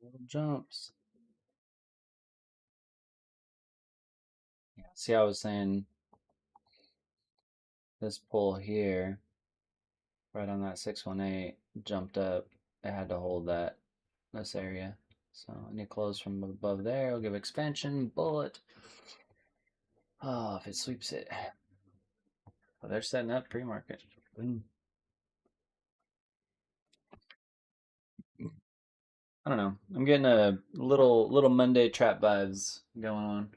Little jumps. Yeah, see, I was saying this pull here, right on that 618, jumped up. It had to hold this area. So any close from above there will give expansion, bullet. Oh, if it sweeps it. Well, they're setting up pre-market. I don't know. I'm getting a little Monday trap vibes going on.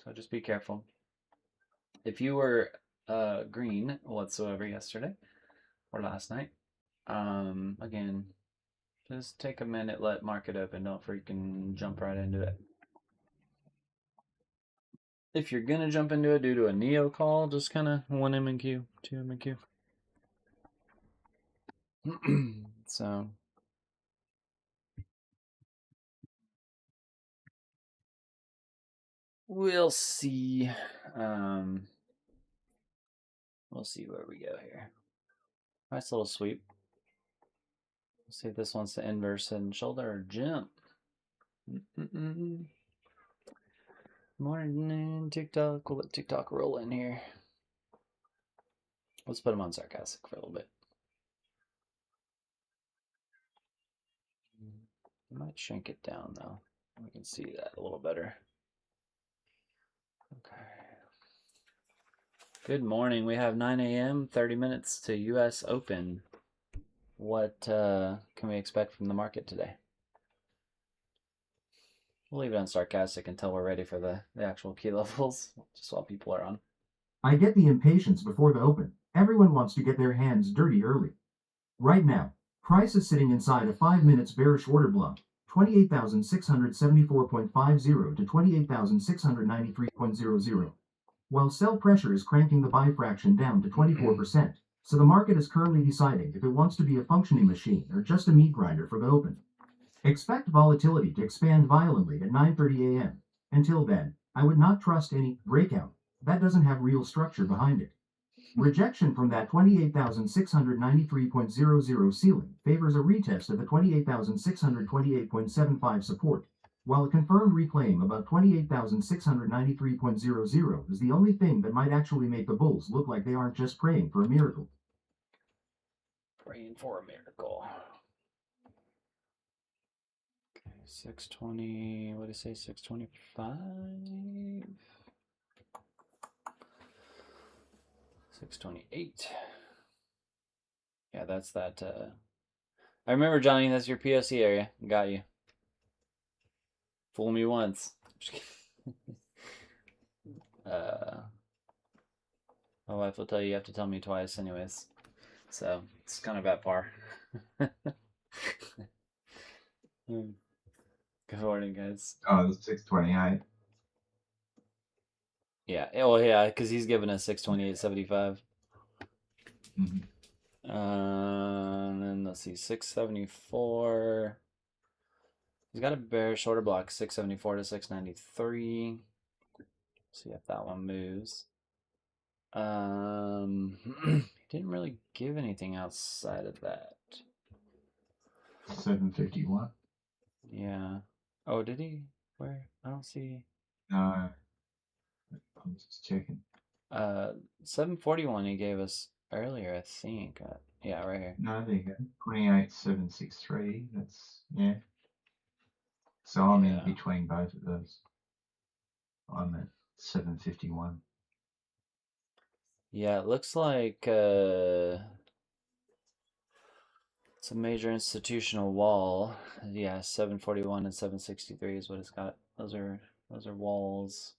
So just be careful. If you were green whatsoever yesterday or last night, again, just take a minute, let market open. Don't freaking jump right into it. If you're gonna jump into it due to a Neo call, just kind of 1 M&Q, 2 M&Q. So we'll see. We'll see where we go here. Nice little sweep. Let's see if this wants to inverse and shoulder or jump. Morning, TikTok. We'll let TikTok roll in here. Let's put him on sarcastic for a little bit. I might shrink it down though. We can see that a little better. Okay. Good morning. We have 9 a.m., 30 minutes to U.S. Open. What can we expect from the market today? We'll leave it on sarcastic until we're ready for the actual key levels, just while people are on. I get the impatience before the open. Everyone wants to get their hands dirty early. Right now, price is sitting inside a 5 minutes bearish order block, 28,674.50 to 28,693.00. While sell pressure is cranking the buy fraction down to 24%, so the market is currently deciding if it wants to be a functioning machine or just a meat grinder for the open. Expect volatility to expand violently at 9:30 a.m. Until then, I would not trust any breakout that doesn't have real structure behind it. Rejection from that 28,693.00 ceiling favors a retest of the 28,628.75 support, while a confirmed reclaim above 28,693.00 is the only thing that might actually make the bulls look like they aren't just praying for a miracle. Praying for a miracle. Okay, 620, what did I say, 625? 628. Yeah, that's that. I remember, Johnny, that's your POC area. Got you. Fool me once. My wife will tell you have to tell me twice anyways. So it's kind of at par. Good morning, guys. Oh, the 628. Yeah, well, yeah, because he's giving us 628.75. And then let's see, 674. He's got a bearish order block, 674 to 693. See if that one moves. He didn't really give anything outside of that. 751. Yeah. Oh, did he? Where? I don't see. No. I'm just checking. 741 he gave us earlier, I think. Yeah, right here. No, there you go. 28763. That's, yeah. So I'm in between both of those. I'm at 751. Yeah, it looks like it's a major institutional wall. Yeah, 741 and 763 is what it's got. Those are walls.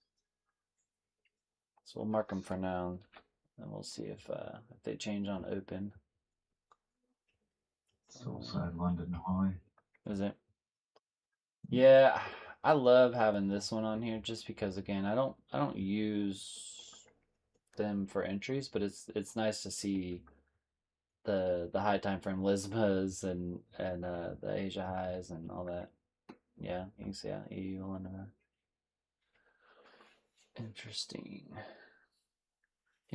So we'll mark them for now, and we'll see if they change on open. It's also London High. Is it? Yeah, I love having this one on here just because, again, I don't use them for entries, but it's nice to see the high time frame Lismas and the Asia highs and all that. Yeah, you can see EU London. Interesting.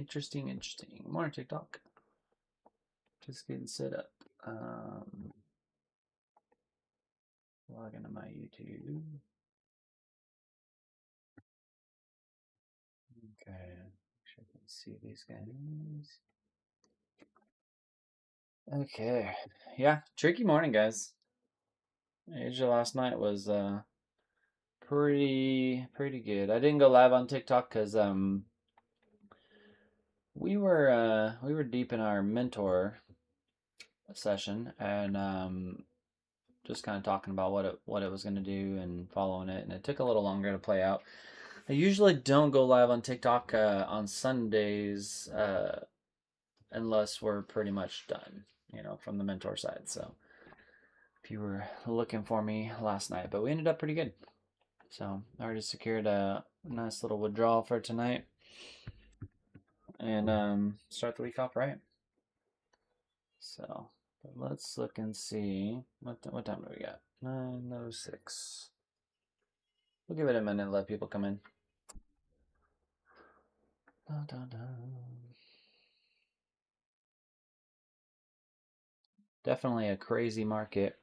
Interesting. Morning, TikTok. Just getting set up. Log into my YouTube. Okay. Make sure I can see these guys. Okay. Yeah, tricky morning, guys. Asia last night was pretty good. I didn't go live on TikTok because we were deep in our mentor session and just kind of talking about what it was going to do and following it, and it took a little longer to play out. I usually don't go live on TikTok on Sundays unless we're pretty much done, from the mentor side. So if you were looking for me last night, but we ended up pretty good. So I already secured a nice little withdrawal for tonight and start the week off right. So let's look and see what time do we got? 9:06. We'll give it a minute and let people come in. Dun, dun, dun. Definitely a crazy market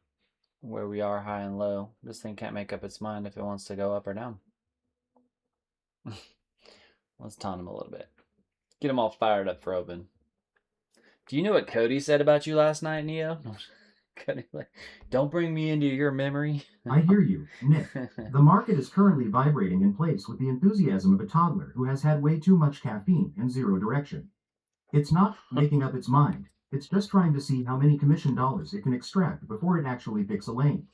where we are high and low. This thing can't make up its mind if it wants to go up or down. Let's taunt him a little bit. Get him all fired up for open. Do you know what Cody said about you last night, Neo? Cody, like, don't bring me into your memory. I hear you, Nick. The market is currently vibrating in place with the enthusiasm of a toddler who has had way too much caffeine and zero direction. It's not making up its mind. It's just trying to see how many commission dollars it can extract before it actually picks a lane.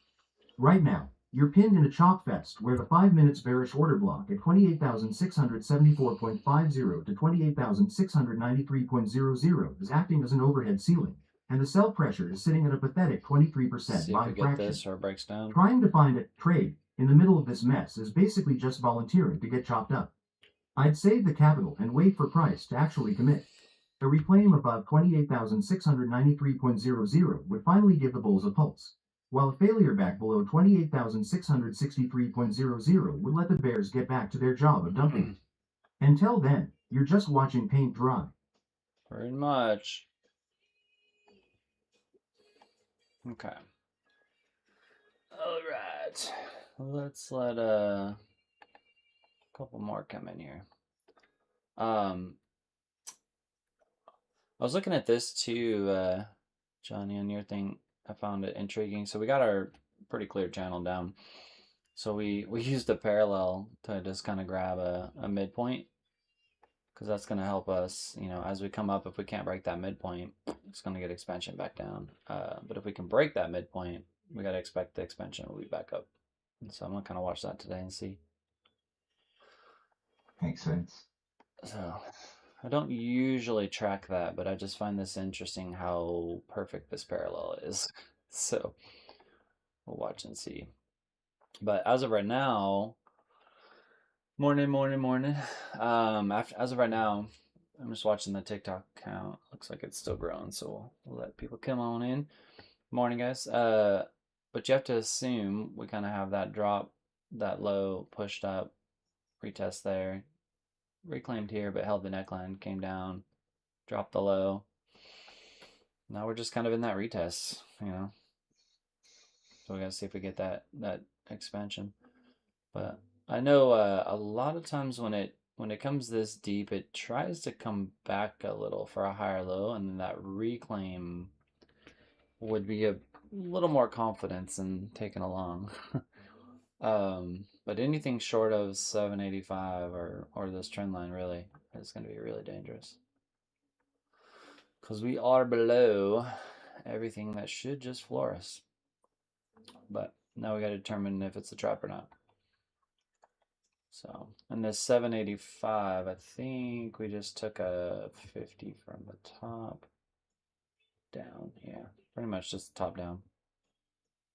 Right now, you're pinned in a chop fest where the 5 minutes bearish order block at 28,674.50 to 28,693.00 is acting as an overhead ceiling, and the sell pressure is sitting at a pathetic 23% See if buy we get fraction. this or it breaks down. Trying to find a trade in the middle of this mess is basically just volunteering to get chopped up. I'd save the capital and wait for price to actually commit. A reclaim above 28,693.00 would finally give the bulls a pulse, while a failure back below 28,663.00 would let the bears get back to their job of dumping. Until then, you're just watching paint dry. Very much. Okay. All right. Let's let a couple more come in here. I was looking at this too, Johnny, on your thing. I found it intriguing. So we got our pretty clear channel down. So we used a parallel to just kind of grab a midpoint, because that's going to help us, as we come up. If we can't break that midpoint, it's going to get expansion back down. But if we can break that midpoint, we got to expect the expansion will be back up. And so I'm going to kind of watch that today and see. Makes sense. So I don't usually track that, but I just find this interesting how perfect this parallel is. So we'll watch and see. But as of right now, morning. As of right now, I'm just watching the TikTok count. Looks like it's still growing, so we'll let people come on in. Morning, guys. But you have to assume we kind of have that drop, that low pushed up, retest there, reclaimed here, but held the neckline, came down, dropped the low. Now we're just kind of in that retest, So we gotta see if we get that expansion. But I know a lot of times when it comes this deep, it tries to come back a little for a higher low, and then that reclaim would be a little more confidence in taking along. But anything short of 785 or this trend line really is going to be really dangerous, because we are below everything that should just floor us. But now we got to determine if it's a trap or not. So, and this 785, I think we just took a 50 from the top down. Yeah, pretty much just top down.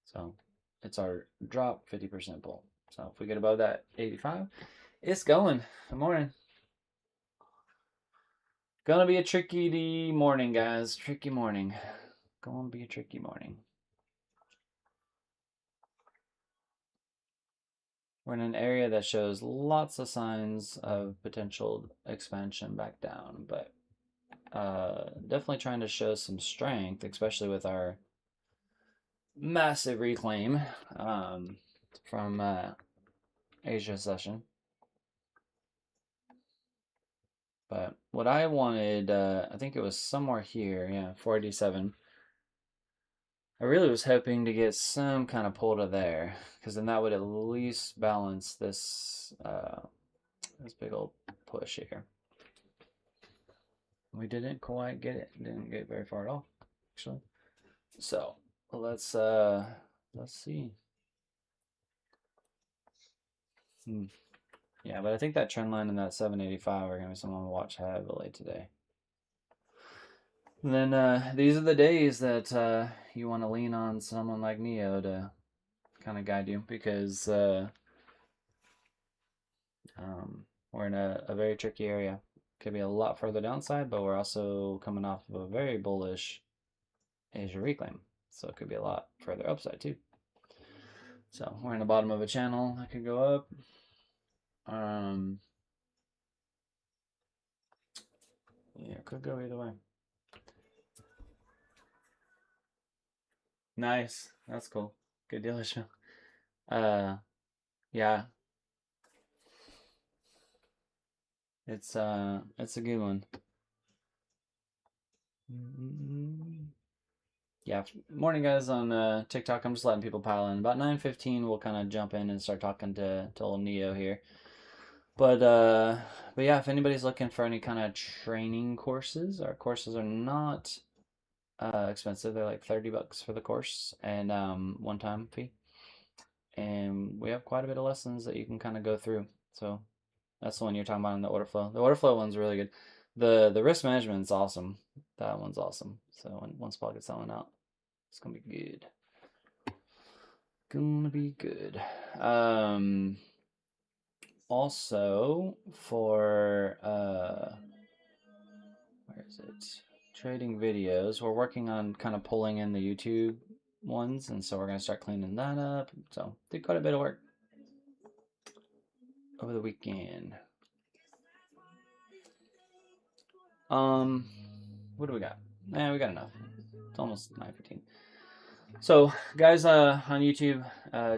So it's our drop 50% pull. So if we get above that 85, it's going. Good morning. Gonna be a tricky morning, guys. Tricky morning. Gonna be a tricky morning. we're in an area that shows lots of signs of potential expansion back down, but definitely trying to show some strength, especially with our massive reclaim from Asia session. But what I wanted, I think it was somewhere here, yeah, 487. I really was hoping to get some kind of pull to there, because then that would at least balance this this big old push here. We didn't quite get it. Didn't get very far at all, actually. So let's see. Yeah, but I think that trend line and that 785 are gonna be something to watch heavily today. And then these are the days that you want to lean on someone like Neo to kind of guide you, because we're in a very tricky area. Could be a lot further downside, but we're also coming off of a very bullish Asia reclaim, so it could be a lot further upside too. So we're in the bottom of a channel that could go up. Yeah, it could go either way. Nice, that's cool. Good deal, Ishmael. Yeah, it's a good one. Yeah, morning guys on TikTok. I'm just letting people pile in. About 9:15, we'll kind of jump in and start talking to old Neo here. But yeah, if anybody's looking for any kind of training courses, our courses are not expensive. They're like $30 for the course and one-time fee. And we have quite a bit of lessons that you can kind of go through. So that's the one you're talking about in the order flow. The order flow one's really good. The risk management's awesome. That one's awesome. So once Paul gets that one out, it's gonna be good. Gonna be good. Also for where is it? Trading videos. We're working on kind of pulling in the YouTube ones, and so we're gonna start cleaning that up. So did quite a bit of work over the weekend. What do we got? We got enough. It's almost 9:15. So, guys, on YouTube,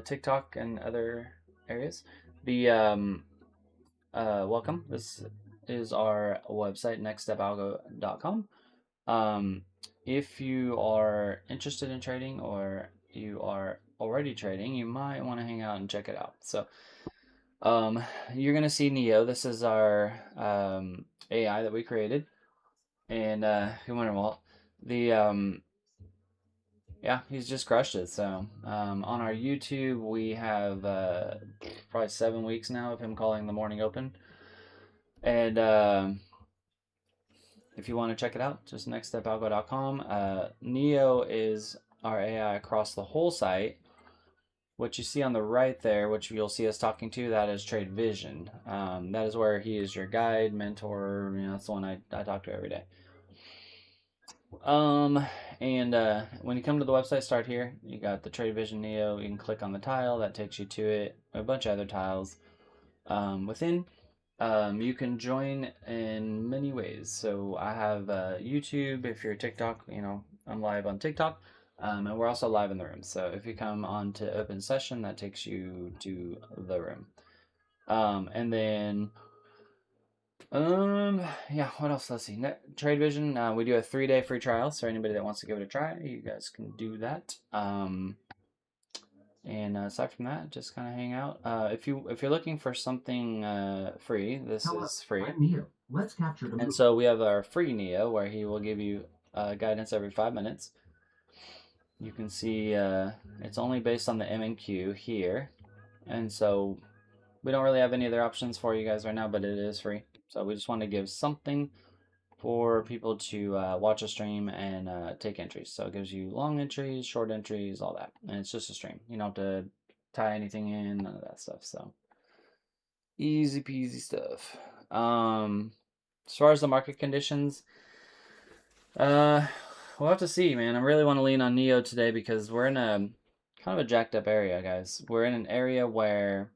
TikTok, and other areas, the welcome. This is our website, NextStepAlgo.com. If you are interested in trading or you are already trading, you might want to hang out and check it out. So, you're gonna see Neo. This is our AI that we created, and good morning, Walt. The yeah, he's just crushed it. So on our YouTube, we have probably 7 weeks now of him calling the morning open. And if you want to check it out, just nextstepalgo.com. Neo is our AI across the whole site. What you see on the right there, which you'll see us talking to, that is TradeVision. That is where he is your guide, mentor. You know, that's the one I talk to every day. And when you come to the website, start here. You got the TradeVision Neo. You can click on the tile that takes you to it. A bunch of other tiles within. You can join in many ways. So I have YouTube. If you're TikTok, you know I'm live on TikTok, and we're also live in the room. So if you come on to open session, that takes you to the room. And then yeah, what else? Let's see. TradeVision, we do a 3-day free trial, so anybody that wants to give it a try, you guys can do that. And aside from that, just kind of hang out. If you're looking for something free, this is free. I'm Neo. Let's capture the And move. so we have our free Neo, where he will give you guidance every 5 minutes. You can see it's only based on the MNQ here, and so we don't really have any other options for you guys right now, but it is free. So we just want to give something for people to watch a stream and take entries. So it gives you long entries, short entries, all that. And it's just a stream. You don't have to tie anything in, none of that stuff. So easy peasy stuff. As far as the market conditions, we'll have to see, man. I really want to lean on Neo today because we're in a kind of a jacked up area, guys. We're in an area where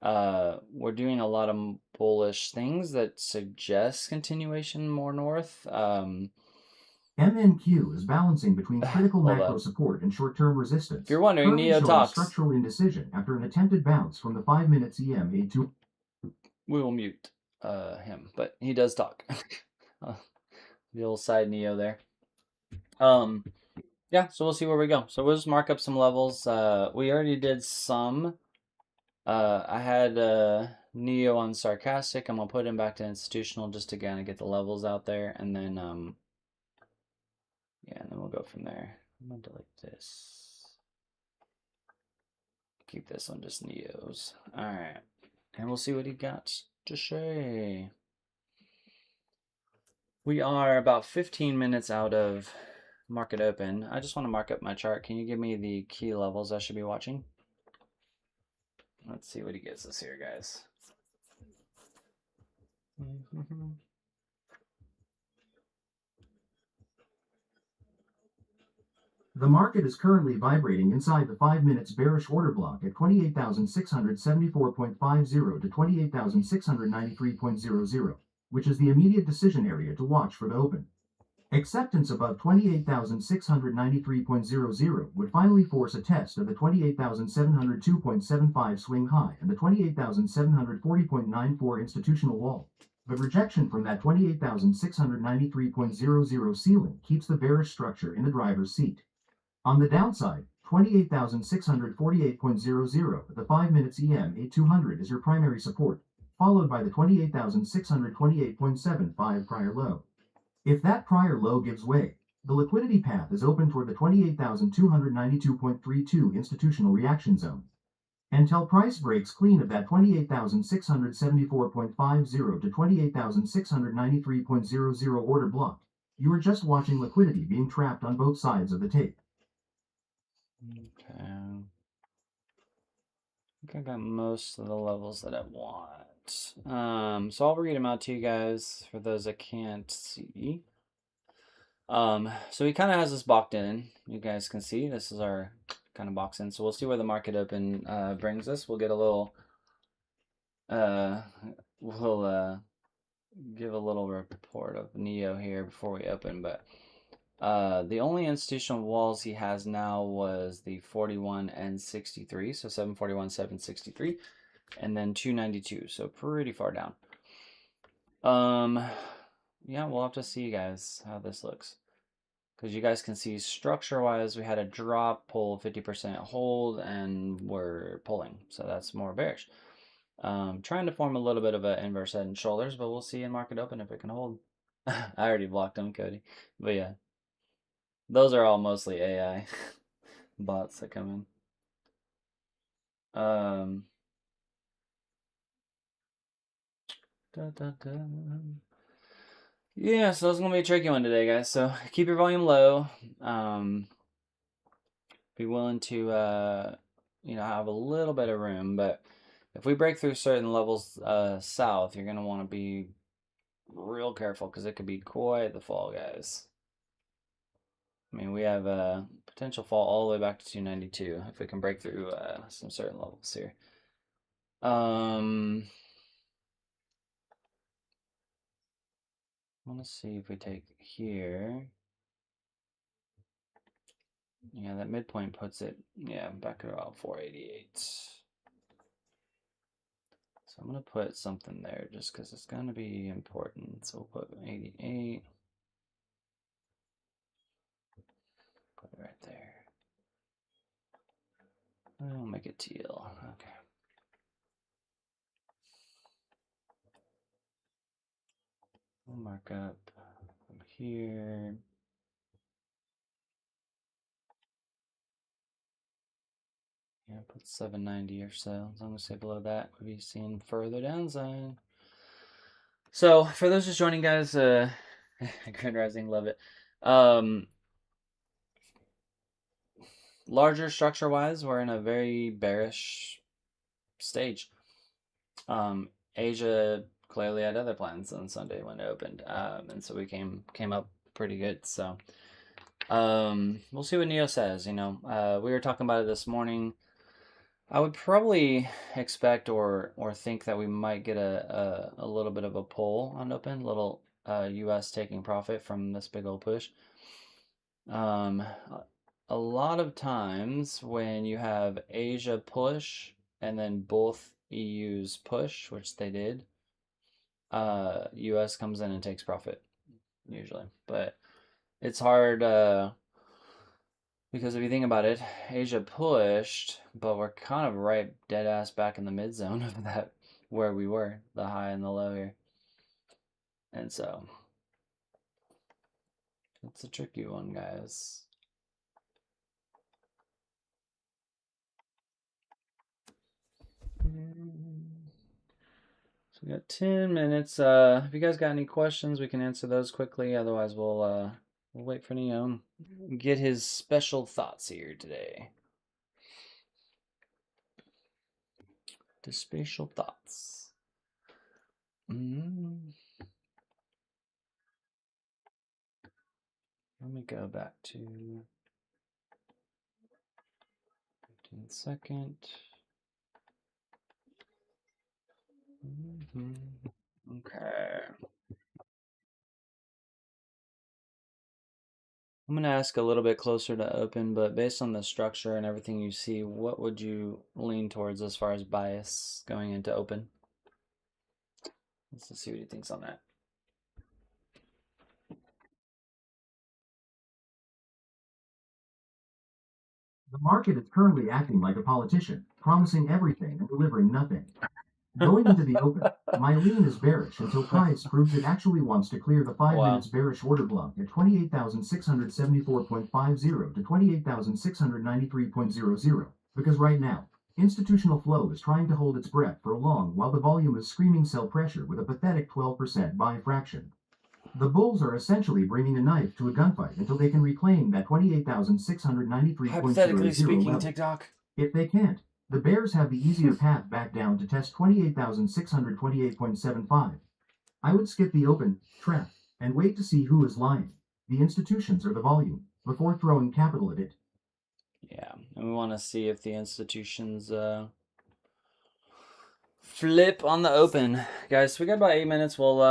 We're doing a lot of bullish things that suggest continuation more north. MNQ is balancing between critical Hold macro up. support and short-term If resistance, you're wondering, currently Neo showing talks. structural indecision after an attempted bounce from the 5 minutes EMA to... We will mute him, but he does talk. The old side Neo there. Yeah, so we'll see where we go. So we'll just mark up some levels. We already did some. I had Neo on sarcastic. I'm gonna put him back to institutional just to kind of get the levels out there, and then yeah, and then we'll go from there. I'm gonna delete this. Keep this one just Neos. All right, and we'll see what he got to say. We are about 15 minutes out of market open. I just want to mark up my chart. Can you give me the key levels I should be watching? Let's see what he gives us here, guys. The market is currently vibrating inside the 5 minutes bearish order block at 28,674.50 to 28,693.00, which is the immediate decision area to watch for the open. Acceptance above 28,693.00 would finally force a test of the 28,702.75 swing high and the 28,740.94 institutional wall. But rejection from that 28,693.00 ceiling keeps the bearish structure in the driver's seat. On the downside, 28,648.00 at the 5 minutes EMA 200 is your primary support, followed by the 28,628.75 prior low. If that prior low gives way, the liquidity path is open toward the 28,292.32 institutional reaction zone. Until price breaks clean of that 28,674.50 to 28,693.00 order block, you are just watching liquidity being trapped on both sides of the tape. Okay. I think I got most of the levels that I want. So I'll read them out to you guys for those that can't see. So he kind of has this boxed in. You guys can see this is our kind of box in. So we'll see where the market open brings us. We'll get a little. We'll give a little report of Neo here before we open, but. The only institutional walls he has now was the 41 and 63, so 741, 763, and then 292, so pretty far down. Yeah, we'll have to see, guys, how this looks. Because you guys can see structure-wise, we had a drop, pull 50% hold, and we're pulling, so that's more bearish. Trying to form a little bit of an inverse head and shoulders, but we'll see in market open if it can hold. I already blocked them, Cody, but yeah. Those are all mostly AI bots that come in. Yeah, so it's gonna be a tricky one today, guys. So keep your volume low. Be willing to have a little bit of room, but if we break through certain levels south, you're gonna want to be real careful because it could be quite the fall, guys. I mean, we have a potential fall all the way back to 292 if we can break through some certain levels here. I want to see if we take here. Yeah, that midpoint puts it, back at about 488. So I'm going to put something there just because it's going to be important. So we'll put 88. Put it right there. I'll make it teal. Okay. We'll mark up from here. Yeah, put 790 or so. As long as I stay below that, we'll be seeing further downside. So for those just joining, guys, Grand Rising, love it. Larger structure-wise, we're in a very bearish stage. Asia clearly had other plans on Sunday when it opened, and so we came up pretty good. So we'll see what Neo says. We were talking about it this morning. I would probably expect or think that we might get a little bit of a pull on open, little US taking profit from this big old push. Um, a lot of times when you have Asia push and then both EUs push, which they did, US comes in and takes profit usually. But it's hard because if you think about it, Asia pushed, but we're kind of right dead ass back in the mid zone of that where we were, the high and the low here. And so it's a tricky one, guys. So we got 10 minutes. If you guys got any questions, we can answer those quickly. Otherwise, we'll wait for Neo and get his special thoughts here today. The spatial thoughts. Let me go back to 15-second. Okay. I'm going to ask a little bit closer to open, but based on the structure and everything you see, what would you lean towards as far as bias going into open? Let's see what he thinks on that. The market is currently acting like a politician, promising everything and delivering nothing. Going into the open, my lean is bearish until price proves it actually wants to clear the 5 minutes bearish order block at 28,674.50 to 28,693.00, because right now, institutional flow is trying to hold its breath for long while the volume is screaming sell pressure with a pathetic 12% buy fraction. The bulls are essentially bringing a knife to a gunfight until they can reclaim that 28,693.00 level. TikTok. If they can't, the Bears have the easier path back down to test 28,628.75. I would skip the open, trap, and wait to see who is lying, the institutions or the volume, before throwing capital at it. Yeah, and we want to see if the institutions flip on the open. Guys, so we got about 8 minutes. We'll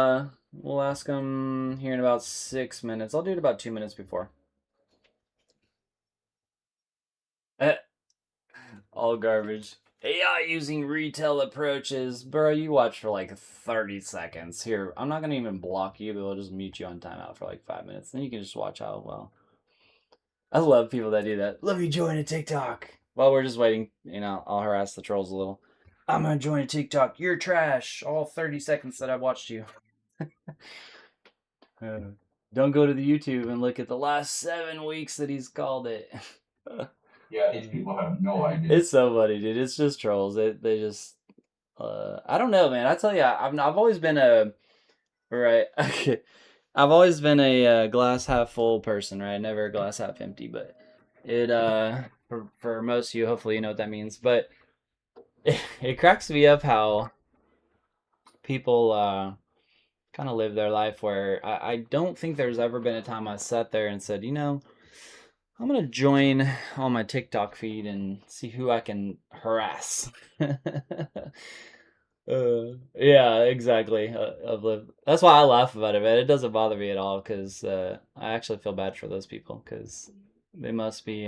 ask them here in about 6 minutes. I'll do it about 2 minutes before. All garbage. AI using retail approaches. Bro, you watch for like 30 seconds. Here, I'm not going to even block you, but I'll just mute you on timeout for like 5 minutes. Then you can just watch how well. I love people that do that. Let me join a TikTok. While we're just waiting, I'll harass the trolls a little. I'm going to join a TikTok. You're trash. All 30 seconds that I watched you. Don't go to the YouTube and look at the last 7 weeks that he's called it. Yeah, these people have no idea. It's so funny, dude. It's just trolls. They just I don't know, man. I tell you, I've always been a right. Okay, I've always been a glass half full person, right? Never a glass half empty. But it for most of you, hopefully you know what that means. But it cracks me up how people kind of live their life where I don't think there's ever been a time I sat there and said, I'm gonna join on my TikTok feed and see who I can harass. Yeah, exactly. That's why I laugh about it, man. It doesn't bother me at all because I actually feel bad for those people because they must be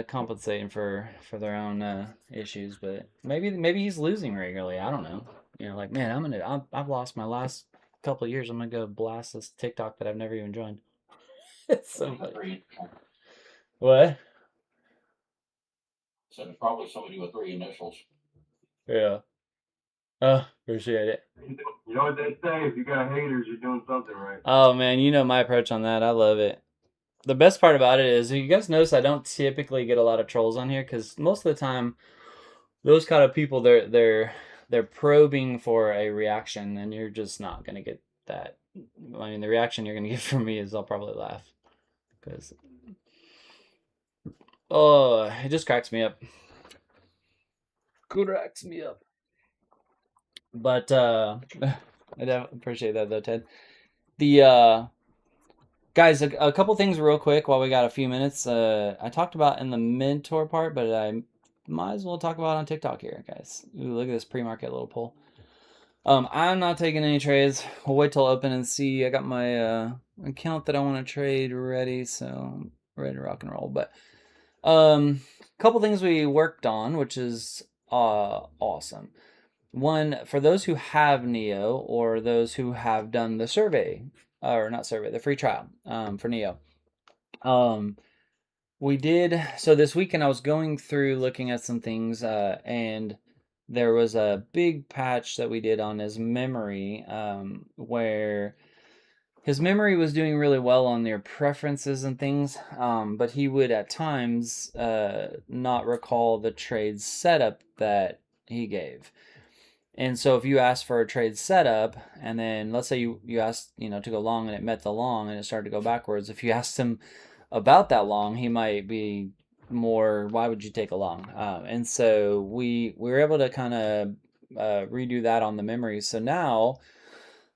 compensating for their own issues. But maybe he's losing regularly. I don't know. Like man, I've lost my last couple of years. I'm gonna go blast this TikTok that I've never even joined. It's so funny. What? So it's probably somebody with 3 initials. Yeah. Oh, appreciate it. You know what they say, if you got haters, you're doing something right. Oh man, you know my approach on that. I love it. The best part about it is, you guys notice I don't typically get a lot of trolls on here because most of the time, those kind of people they're probing for a reaction, and you're just not gonna get that. I mean, the reaction you're gonna get from me is I'll probably laugh because it just cracks me up. Cracks me up. But I appreciate that though, Ted. The Guys, a couple things real quick while we got a few minutes. I talked about in the mentor part, but I might as well talk about on TikTok here, guys. Ooh, look at this pre-market little poll. I'm not taking any trades. We'll wait till open and see. I got my account that I want to trade ready, so I'm ready to rock and roll. But couple things we worked on, which is awesome. One, for those who have Neo or those who have done the survey, or not survey, the free trial for Neo. We did, so this weekend I was going through looking at some things, and there was a big patch that we did on his memory, where his memory was doing really well on their preferences and things, but he would at times not recall the trade setup that he gave. And so if you ask for a trade setup, and then let's say you asked, to go long and it met the long and it started to go backwards, if you asked him about that long, he might be more, why would you take a long? And so we were able to kind of redo that on the memory. So now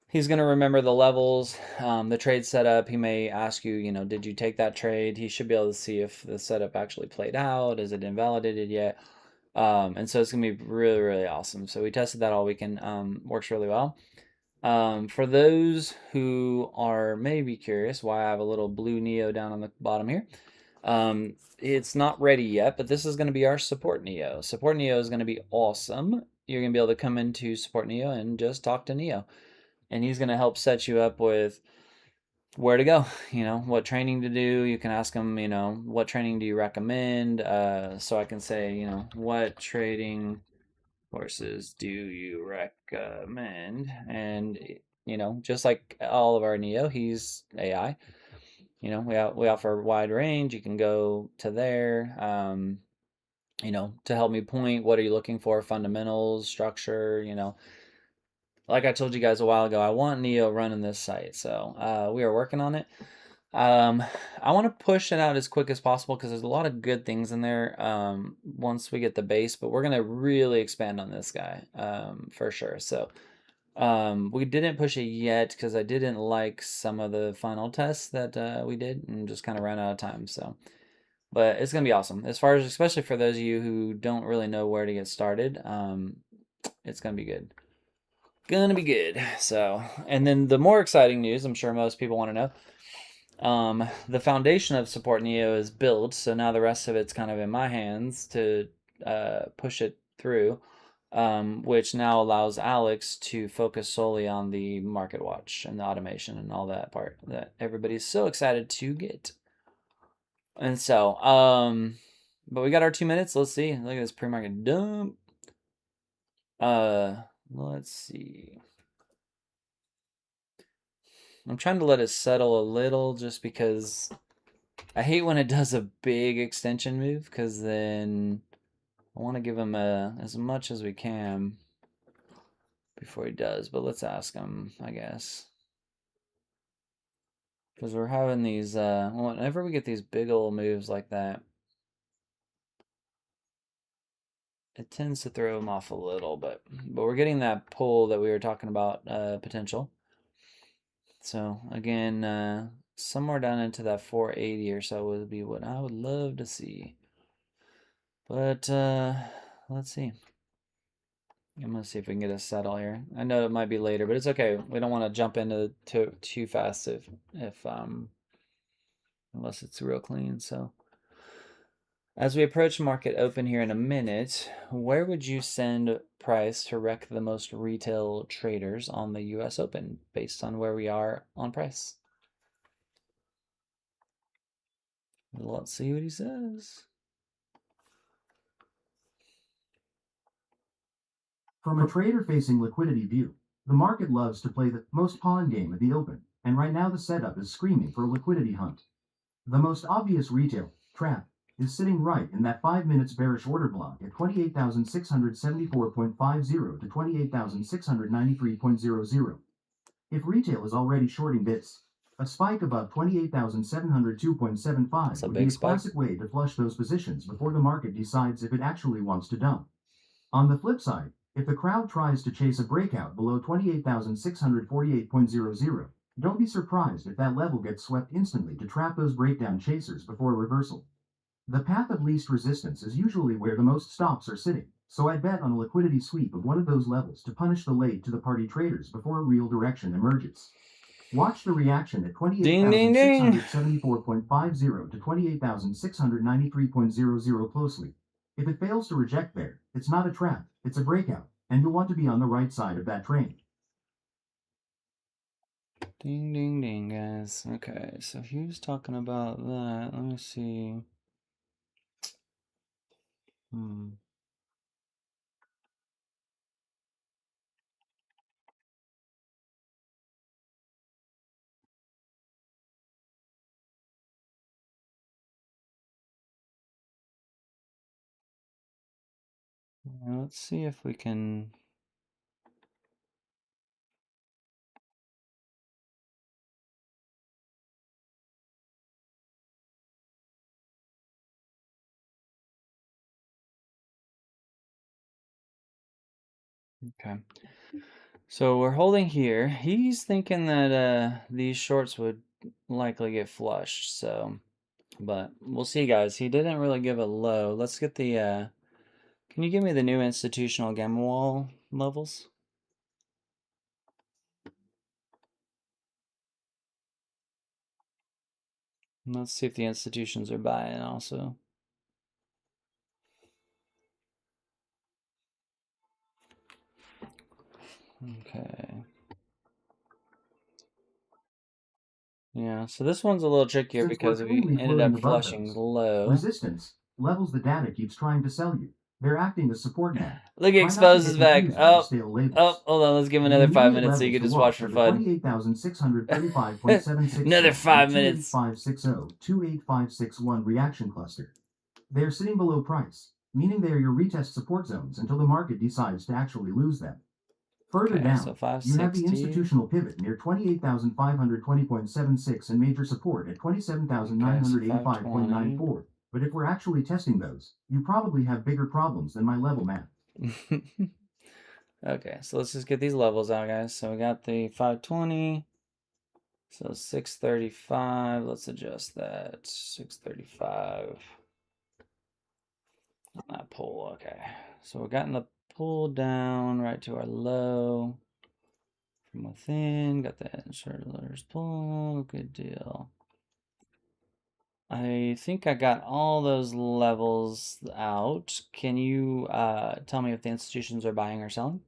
he's going to remember the levels, the trade setup. He may ask you, did you take that trade? He should be able to see if the setup actually played out. Is it invalidated yet? And so it's going to be really, really awesome. So we tested that all weekend. Works really well. For those who are maybe curious why I have a little blue Neo down on the bottom here, it's not ready yet, but this is going to be our support Neo. Support Neo is going to be awesome. You're going to be able to come into support Neo and just talk to Neo. And he's going to help set you up with where to go, what training to do. You can ask him, what training do you recommend? So I can say, what trading courses do you recommend? And, just like all of our Neo, he's AI. We offer a wide range. You can go to there, to help me point, what are you looking for? Fundamentals, structure, like I told you guys a while ago, I want Neo running this site, so we are working on it. I want to push it out as quick as possible because there's a lot of good things in there once we get the base, but we're going to really expand on this guy for sure. So we didn't push it yet because I didn't like some of the final tests that we did and just kind of ran out of time. So, but it's going to be awesome. As far as, especially for those of you who don't really know where to get started, it's going to be good. Gonna be good. So, and then the more exciting news, I'm sure most people want to know, the foundation of Support Neo is built, so now the rest of it's kind of in my hands to push it through, which now allows Alex to focus solely on the market watch and the automation and all that part that everybody's so excited to get. And so, but we got our 2 minutes. Let's see. Look at this pre-market dump. Let's see. I'm trying to let it settle a little just because I hate when it does a big extension move because then I want to give him as much as we can before he does. But let's ask him, I guess. Because we're having these, whenever we get these big old moves like that, it tends to throw him off a little, but we're getting that pull that we were talking about, potential. So again, somewhere down into that 480 or so would be what I would love to see. But let's see. I'm gonna see if we can get a settle here. I know it might be later, but it's okay. We don't want to jump into too fast if unless it's real clean. So as we approach market open here in a minute, where would you send price to wreck the most retail traders on the US Open based on where we are on price? Let's see what he says. From a trader-facing liquidity view, the market loves to play the most pawn game at the open, and right now the setup is screaming for a liquidity hunt. The most obvious retail trap is sitting right in that 5 minutes bearish order block at 28,674.50 to 28,693.00. If retail is already shorting bits, a spike above 28,702.75 would be a classic way to flush those positions before the market decides if it actually wants to dump. On the flip side, if the crowd tries to chase a breakout below 28,648.00, Don't be surprised if that level gets swept instantly to trap those breakdown chasers before a reversal. The path of least resistance is usually where the most stops are sitting, so I'd bet on a liquidity sweep of one of those levels to punish the late to the party traders before a real direction emerges. Watch the reaction at 28,674.50 to 28,693.00 closely. If it fails to reject there, it's not a trap, it's a breakout, and you'll want to be on the right side of that train. Ding, ding, ding, guys. Okay, so he was talking about that. Let me see. Let's see if we can. Okay. So we're holding here. He's thinking that these shorts would likely get flushed, so but we'll see, guys. He didn't really give a low. Let's get the can you give me the new institutional gamma wall levels? Let's see if the institutions are buying also. Okay. Yeah, so this one's a little trickier Since we're because we currently ended floating up above flushing those low. resistance levels the data keeps trying to sell you. They're acting as support now. Look, Try not to Expose get is back. confused by the stale labels. Hold on. Let's give him The another 5 immediate minutes so you levels can to just watch watch for are the fun. 28,635.760 Another 5 and minutes. 28560, 28561 reaction cluster. They're sitting below price, meaning they are your retest support zones until the market decides to actually lose them. Further Okay, so down, you have the 560. institutional pivot near 28,520.76 and major support at 27,985.94. But if we're actually testing those, you probably have bigger problems than my level math. Okay, so let's just get these levels out, guys. So we got the 520. So 635. Let's adjust that. 635. That pull. Okay. So we're getting the pull down right to our low from within. Got the inserters pull. Good deal. I think I got all those levels out. Can you tell me if the institutions are buying or selling?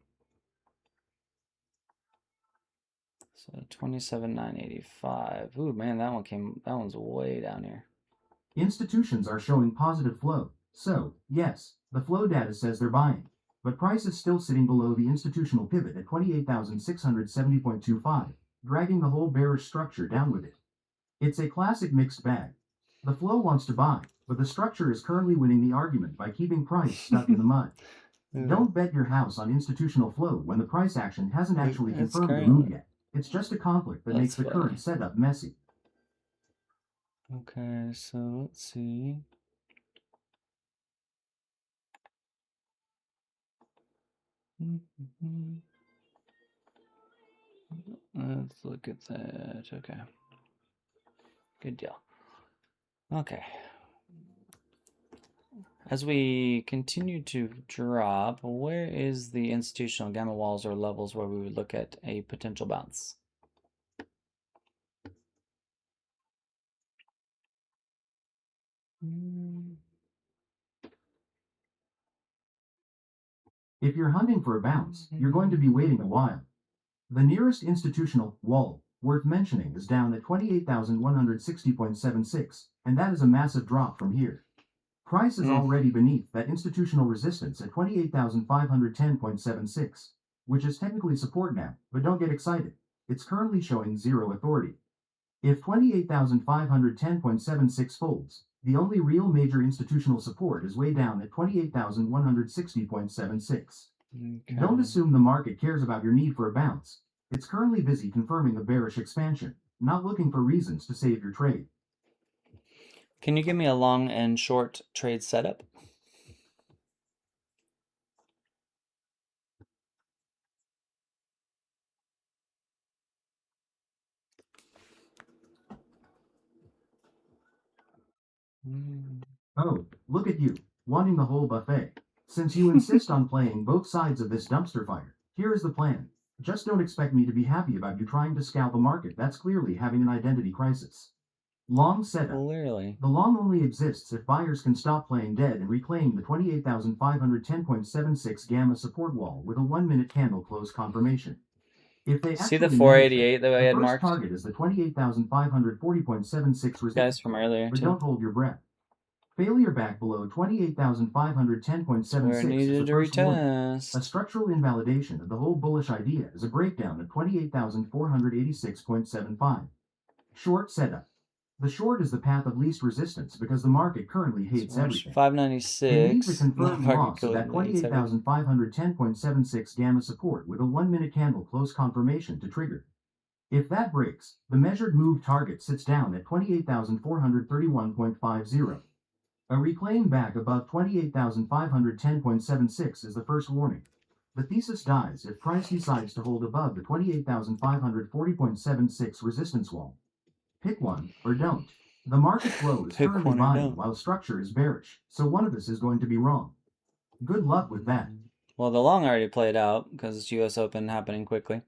So 27,985. Ooh, man, that one's way down here. Institutions are showing positive flow. So, yes, the flow data says they're buying. But price is still sitting below the institutional pivot at 28,670.25, dragging the whole bearish structure down with it. It's a classic mixed bag. The flow wants to buy, but the structure is currently winning the argument by keeping price stuck in the mud. Don't bet your house on institutional flow when the price action hasn't actually confirmed the move yet. It's just a conflict that makes the current setup messy. Okay, so let's see. Let's look at that. Okay. Good deal. Okay. As we continue to drop, where is the institutional gamma walls or levels where we would look at a potential bounce? If you're hunting for a bounce, you're going to be waiting a while. The nearest institutional wall worth mentioning is down at 28,160.76, and that is a massive drop from here. Price is already beneath that institutional resistance at 28,510.76, which is technically support now, but don't get excited. It's currently showing zero authority. If 28,510.76 folds, the only real major institutional support is way down at 28,160.76. Okay. Don't assume the market cares about your need for a bounce. It's currently busy confirming a bearish expansion, not looking for reasons to save your trade. Can you give me a long and short trade setup? Oh, look at you, wanting the whole buffet. Since you insist on playing both sides of this dumpster fire, here is the plan. Just don't expect me to be happy about you trying to scalp a market that's clearly having an identity crisis. Long setup. Clearly. The long only exists if buyers can stop playing dead and reclaim the 28,510.76 gamma support wall with a 1-minute candle close confirmation. If they See the actually manage it, 488 that I the had first marked? target is the 28,540.76 resistance. Guys from earlier, but too. don't hold your breath. Failure back below 28,510.76 is the first warning. A structural invalidation of the whole bullish idea is a breakdown at 28,486.75. Short setup. The short is the path of least resistance because the market currently hates everything. 596. It needs a confirmed Market loss of that 28,510.76 gamma support with a 1-minute candle close confirmation to trigger. If that breaks, the measured move target sits down at 28,431.50. A reclaim back above 28,510.76 is the first warning. The thesis dies if price decides to hold above the 28,540.76 resistance wall. Pick one or don't. The market flow is currently buying while structure is bearish, so one of us is going to be wrong. Good luck with that. Well, the long already played out because it's US Open happening quickly.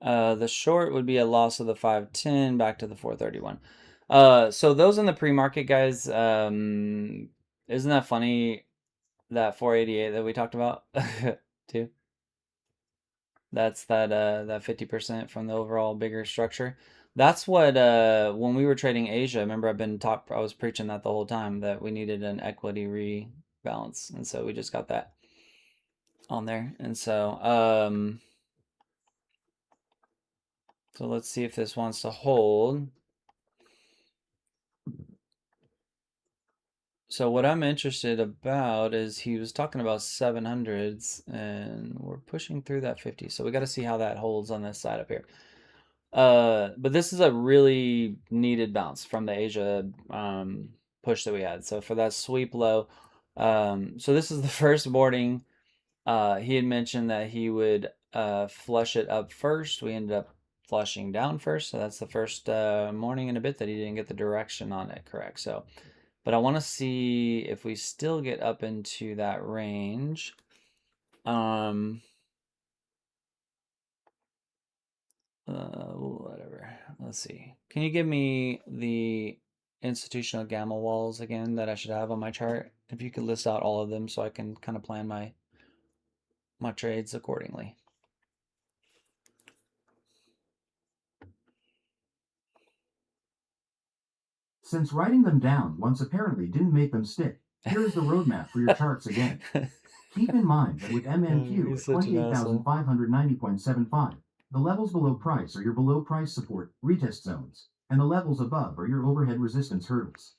The short would be a loss of the 510 back to the 431. So those in the pre-market, guys, isn't that funny, that 488 that we talked about too? That's that 50% from the overall bigger structure. That's what when we were trading Asia, remember I was preaching that the whole time, that we needed an equity rebalance, and so we just got that on there. And so so let's see if this wants to hold. So what I'm interested about is he was talking about 700s, and we're pushing through that 50. So we got to see how that holds on this side up here. But this is a really needed bounce from the Asia push that we had. So for that sweep low, so this is the first morning. He had mentioned that he would flush it up first. We ended up flushing down first. So that's the first morning in a bit that he didn't get the direction on it correct. So, but I want to see if we still get up into that range. Whatever. Let's see. Can you give me the institutional gamma walls again that I should have on my chart? If you could list out all of them so I can kind of plan my trades accordingly. Since writing them down once apparently didn't make them stick, here is the roadmap for your charts again. Keep in mind that with MNQ at 28,590.75, the levels below price are your below price support, retest zones, and the levels above are your overhead resistance hurdles.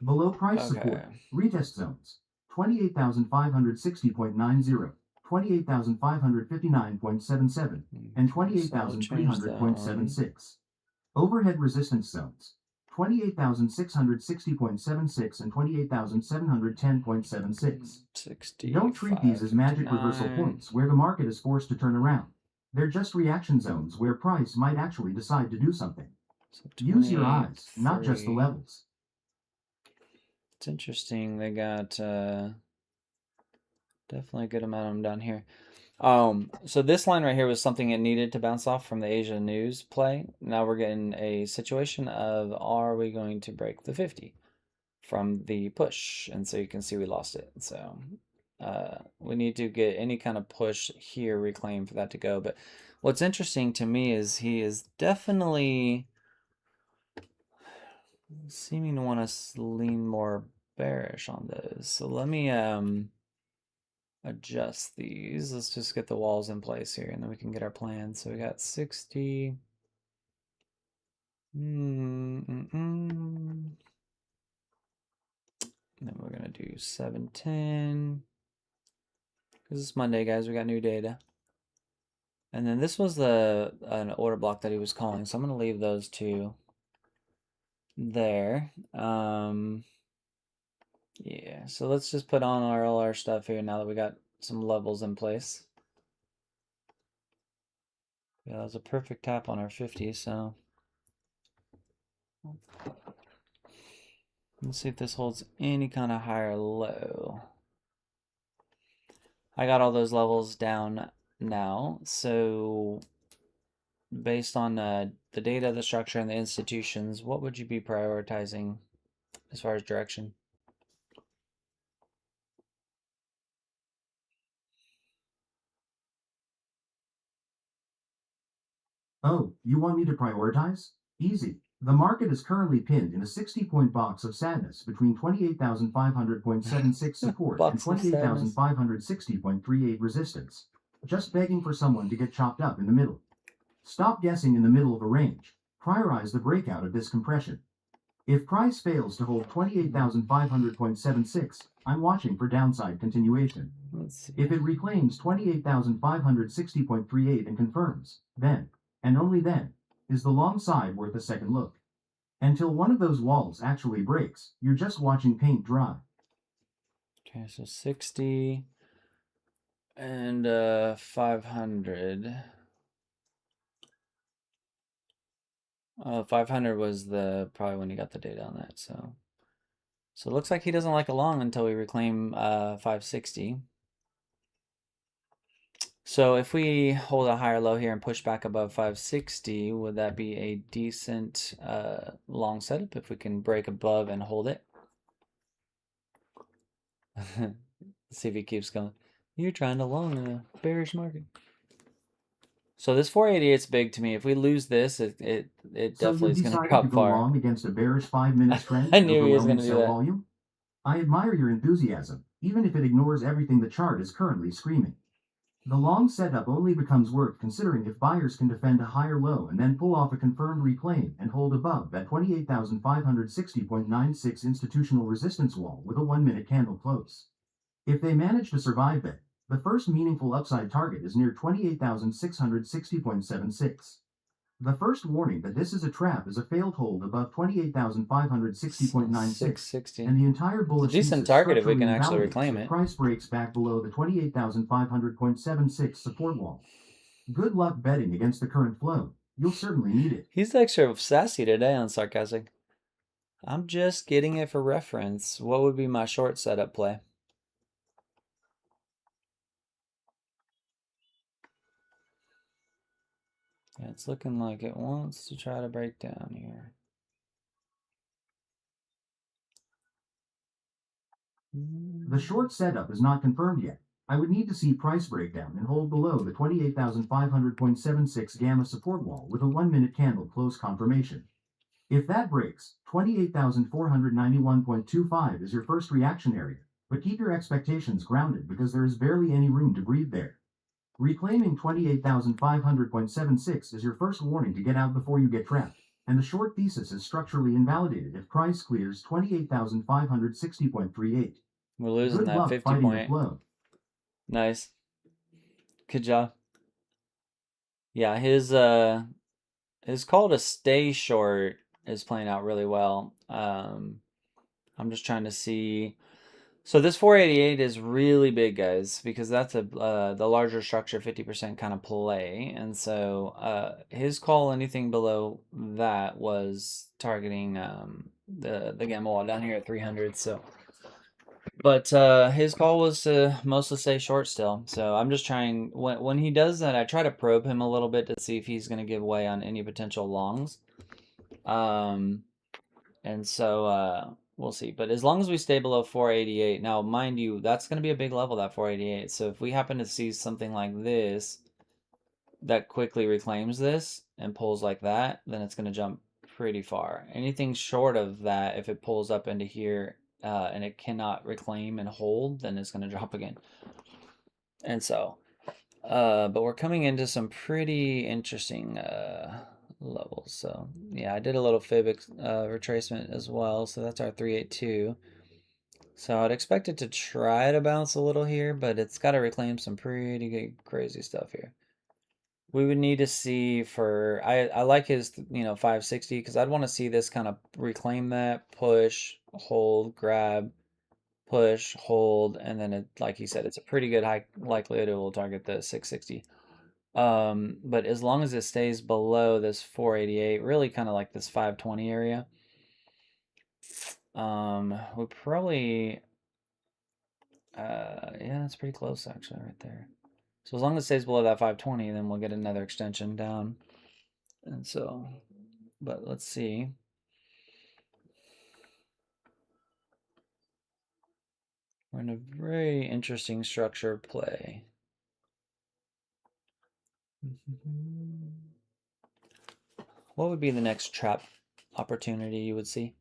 Below price support, retest zones, 28,560.90, 28,559.77, and 28,300.76. Overhead resistance zones, 28,660.76 and 28,710.76. Don't treat these as magic reversal points where the market is forced to turn around. They're just reaction zones where price might actually decide to do something. Use your eyes, not just the levels. It's interesting. They got definitely a good amount of them down here. So this line right here was something it needed to bounce off from the Asia news play. Now we're getting a situation of, are we going to break the 50 from the push? And so you can see we lost it. So we need to get any kind of push here reclaimed for that to go. But what's interesting to me is he is definitely seeming to want to lean more bearish on those. So let me adjust these. Let's just get the walls in place here, and then we can get our plan. So we got 60. And then we're gonna do 710. Because it's Monday, guys. We got new data. And then this was an order block that he was calling, so I'm gonna leave those two there. Yeah. So let's just put on all our stuff here now that we got some levels in place. Yeah, that was a perfect tap on our 50, so Let's see if this holds any kind of higher low. I got all those levels down now, so based on the data, the structure, and the institutions, what would you be prioritizing as far as direction? Oh, you want me to prioritize? Easy. The market is currently pinned in a 60-point box of sadness between 28,500.76 support and Box of sadness. 28,560.38 resistance, just begging for someone to get chopped up in the middle. Stop guessing in the middle of a range. Prioritize the breakout of this compression. If price fails to hold 28,500.76, I'm watching for downside continuation. Let's see. If it reclaims 28,560.38 and confirms, then, and only then, is the long side worth a second look. Until one of those walls actually breaks, you're just watching paint dry. Okay, so 60 and 500. 500 was the probably when you got the data on that. So it looks like he doesn't like a long until we reclaim 560. So if we hold a higher low here and push back above 560, would that be a decent long setup if we can break above and hold it? Let's see if he keeps going. You're trying to long a bearish market. So this 488 is big to me. If we lose this, it So definitely you is going to decided drop to go far. long against a bearish 5-minute trend I with knew he was going overwhelming to do sell that. volume? I admire your enthusiasm, even if it ignores everything the chart is currently screaming. The long setup only becomes worth considering if buyers can defend a higher low and then pull off a confirmed reclaim and hold above that 28,560.96 institutional resistance wall with a 1-minute candle close. If they manage to survive that, the first meaningful upside target is near 28,660.76. The first warning that this is a trap is a failed hold above 28,560.96, 660. and the entire bullish It's a decent thesis target if we structurally can actually invalidates reclaim if it. price breaks back below the 28,500.76 support wall. Good luck betting against the current flow. You'll certainly need it. He's extra sassy today on sarcastic. I'm just getting it for reference. What would be my short setup play? Yeah, it's looking like it wants to try to break down here. The short setup is not confirmed yet. I would need to see price breakdown and hold below the 28,500.76 gamma support wall with a 1-minute candle close confirmation. If that breaks, 28,491.25 is your first reaction area, but keep your expectations grounded because there is barely any room to breathe there. Reclaiming 28,500.76 is your first warning to get out before you get trapped, and the short thesis is structurally invalidated if price clears 28,560.38. We're losing Good that luck 50 fighting the point. flow. Nice. Good job. Yeah, his call to stay short is playing out really well. I'm just trying to see. So this 488 is really big, guys, because that's the larger structure 50% kind of play, and so his call anything below that was targeting the gamma wall down here at 300. So, but his call was to mostly stay short still. So I'm just trying when he does that, I try to probe him a little bit to see if he's going to give way on any potential longs. And so we'll see. But as long as we stay below 488, now mind you, that's going to be a big level, that 488. So if we happen to see something like this that quickly reclaims this and pulls like that, then it's going to jump pretty far. Anything short of that, if it pulls up into here and it cannot reclaim and hold, then it's going to drop again. And so, but we're coming into some pretty interesting levels. So yeah, I did a little fib retracement as well. So that's our 382. So I'd expect it to try to bounce a little here, but it's got to reclaim some pretty good, crazy stuff here. We would need to see for, I like his, 560, because I'd want to see this kind of reclaim that, push, hold, grab, push, hold, and then it, like he said, it's a pretty good high likelihood it will target the 660. But as long as it stays below this 488, really kind of like this 520 area, We probably, yeah, that's pretty close actually right there. So as long as it stays below that 520, then we'll get another extension down. And so, but let's see. We're in a very interesting structure of play. What would be the next trap opportunity you would see?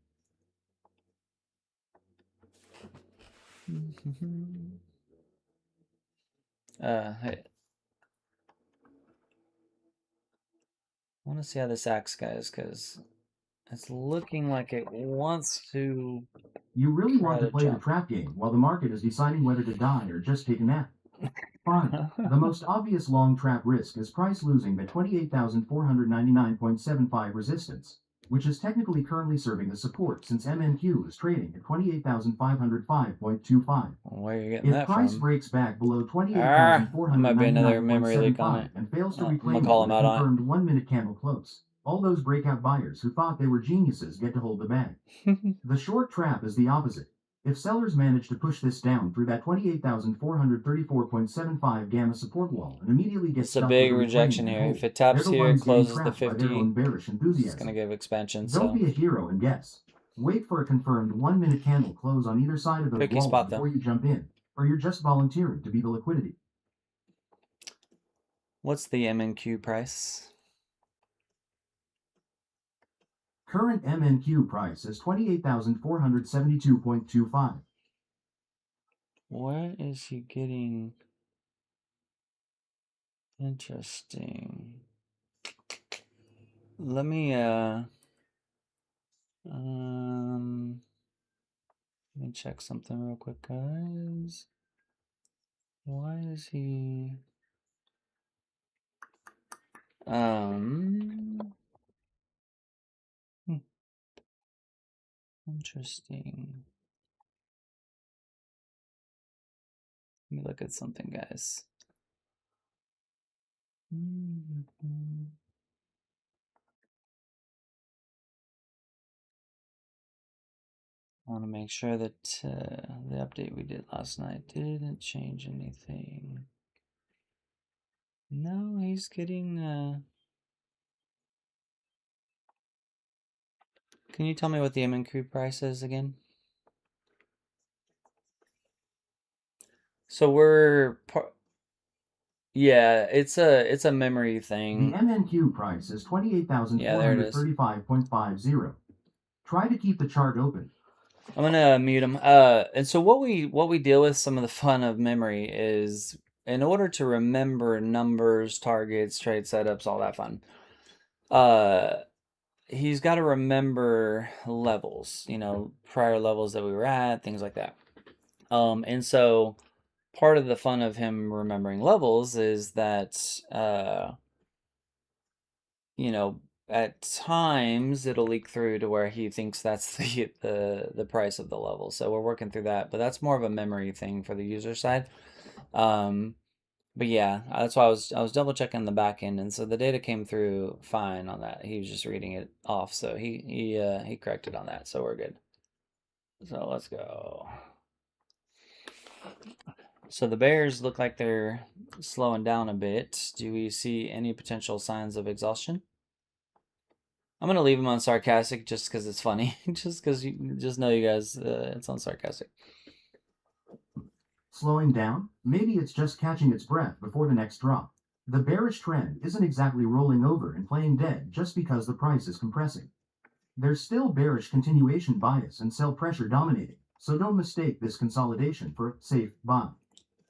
Hey, I want to see how this acts, guys, because it's looking like it wants to You really try want to to play the jump. trap game while the market is deciding whether to die or just take a nap. Fine. The most obvious long trap risk is price losing the 28,499.75 resistance, which is technically currently serving as support since MNQ is trading at 28,505.25. Where are you getting If that price from? breaks back below There might be another memory leak on 28,499.75 it. and fails to I'm gonna reclaim it call with him a out on confirmed 1-minute candle close, all those breakout buyers who thought they were geniuses get to hold the bag. it. The short trap is the opposite. If sellers manage to push this down through that 28,434.75 gamma support wall and immediately get It's a stuck with big a rejection reclaim and here. If hold, it they're taps the here, ones getting closes the trapped by their own 50, bearish it's gonna enthusiasm. give expansion. Don't So be a hero and guess. Wait for a confirmed 1-minute candle close on either side of those tricky walls spot though. before you jump in, or you're just volunteering to be the liquidity. What's the MNQ price? Current MNQ price is 28,472.25. Where is he getting? Interesting. Let me let me check something real quick, guys. Why is he hmm, interesting. Let me look at something, guys. I want to make sure that the update we did last night didn't change anything. No, he's getting Can you tell me what the MNQ price is again? So yeah, it's a memory The thing. MNQ price is Yeah, there it is. 28,435.50. Try to keep the chart open. I'm gonna mute him. And so what we deal with, some of the fun of memory is, in order to remember numbers, targets, trade setups, all that fun. He's got to remember levels, prior levels that we were at, things like that. And so part of the fun of him remembering levels is that, at times it'll leak through to where he thinks that's the price of the level. So we're working through that, but that's more of a memory thing for the user side. But yeah, that's why I was double checking the back end, and so the data came through fine on that. He was just reading it off, so he corrected on that, so we're good. So let's go. So the bears look like they're slowing down a bit. Do we see any potential signs of exhaustion? I'm gonna leave him on sarcastic just because it's funny. Just because you just know, you guys, it's on sarcastic. Slowing down? Maybe it's just catching its breath before the next drop. The bearish trend isn't exactly rolling over and playing dead just because the price is compressing. There's still bearish continuation bias and sell pressure dominating, so don't mistake this consolidation for a safe buy.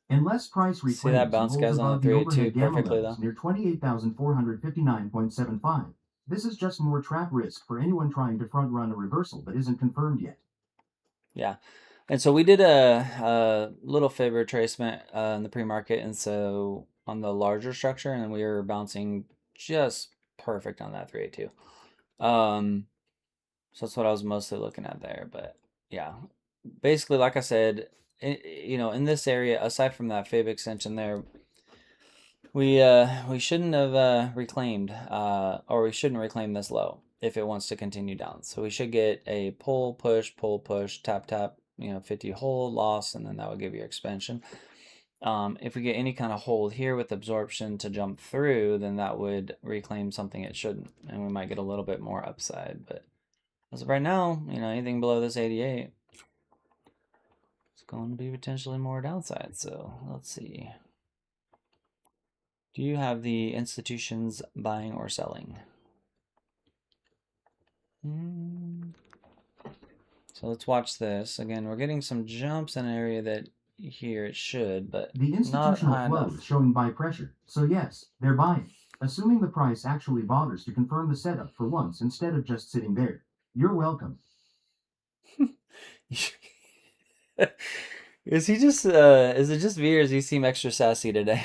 Unless price See that reclaims and bounce, holds guys, on the above the 382 overhead gamma perfectly levels though. near 28,459.75, this is just more trap risk for anyone trying to front run a reversal that isn't confirmed yet. Yeah. And so we did a little fib retracement in the pre-market, and so on the larger structure, and we were bouncing just perfect on that 382. So that's what I was mostly looking at there. But yeah, basically, like I said, in this area, aside from that fib extension there, we shouldn't have reclaimed, or we shouldn't reclaim this low. if it wants to continue down. So we should get a pull, push, tap, tap, 50 hold, loss, and then that would give you expansion. If we get any kind of hold here with absorption to jump through, then that would reclaim something it shouldn't, and we might get a little bit more upside. But as of right now, anything below this 88, it's going to be potentially more downside. So let's see. Do you have the institutions buying or selling? So let's watch this. Again, we're getting some jumps in an area that here it should, but the not institutional high flow enough. is showing buy pressure, so yes, they're buying, assuming the price actually bothers to confirm the setup for once instead of just sitting there. You're welcome. Is he just is it just me or does he seem extra sassy today?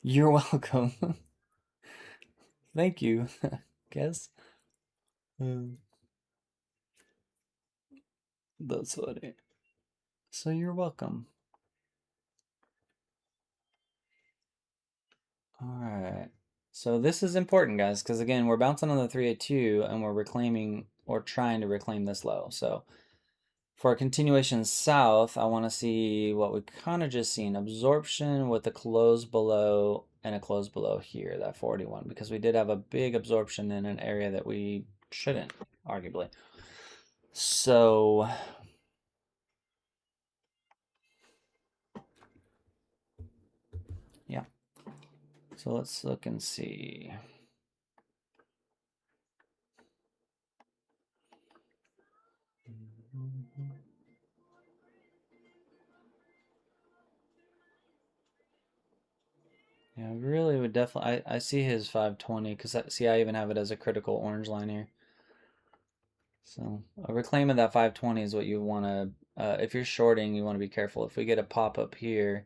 You're welcome. Thank you. Guess. That's funny. So you're welcome. All right. So this is important, guys, because again, we're bouncing on the 382 and we're reclaiming or trying to reclaim this low. So for a continuation south, I want to see what we kind of just seen, absorption with a close below and a close below here, that 41, because we did have a big absorption in an area that we shouldn't, arguably. So yeah. So let's look and see. Yeah, I really would definitely. I see his 520 because see, I even have it as a critical orange line here. So a reclaim of that 520 is what you want to. If you're shorting, you want to be careful. If we get a pop up here,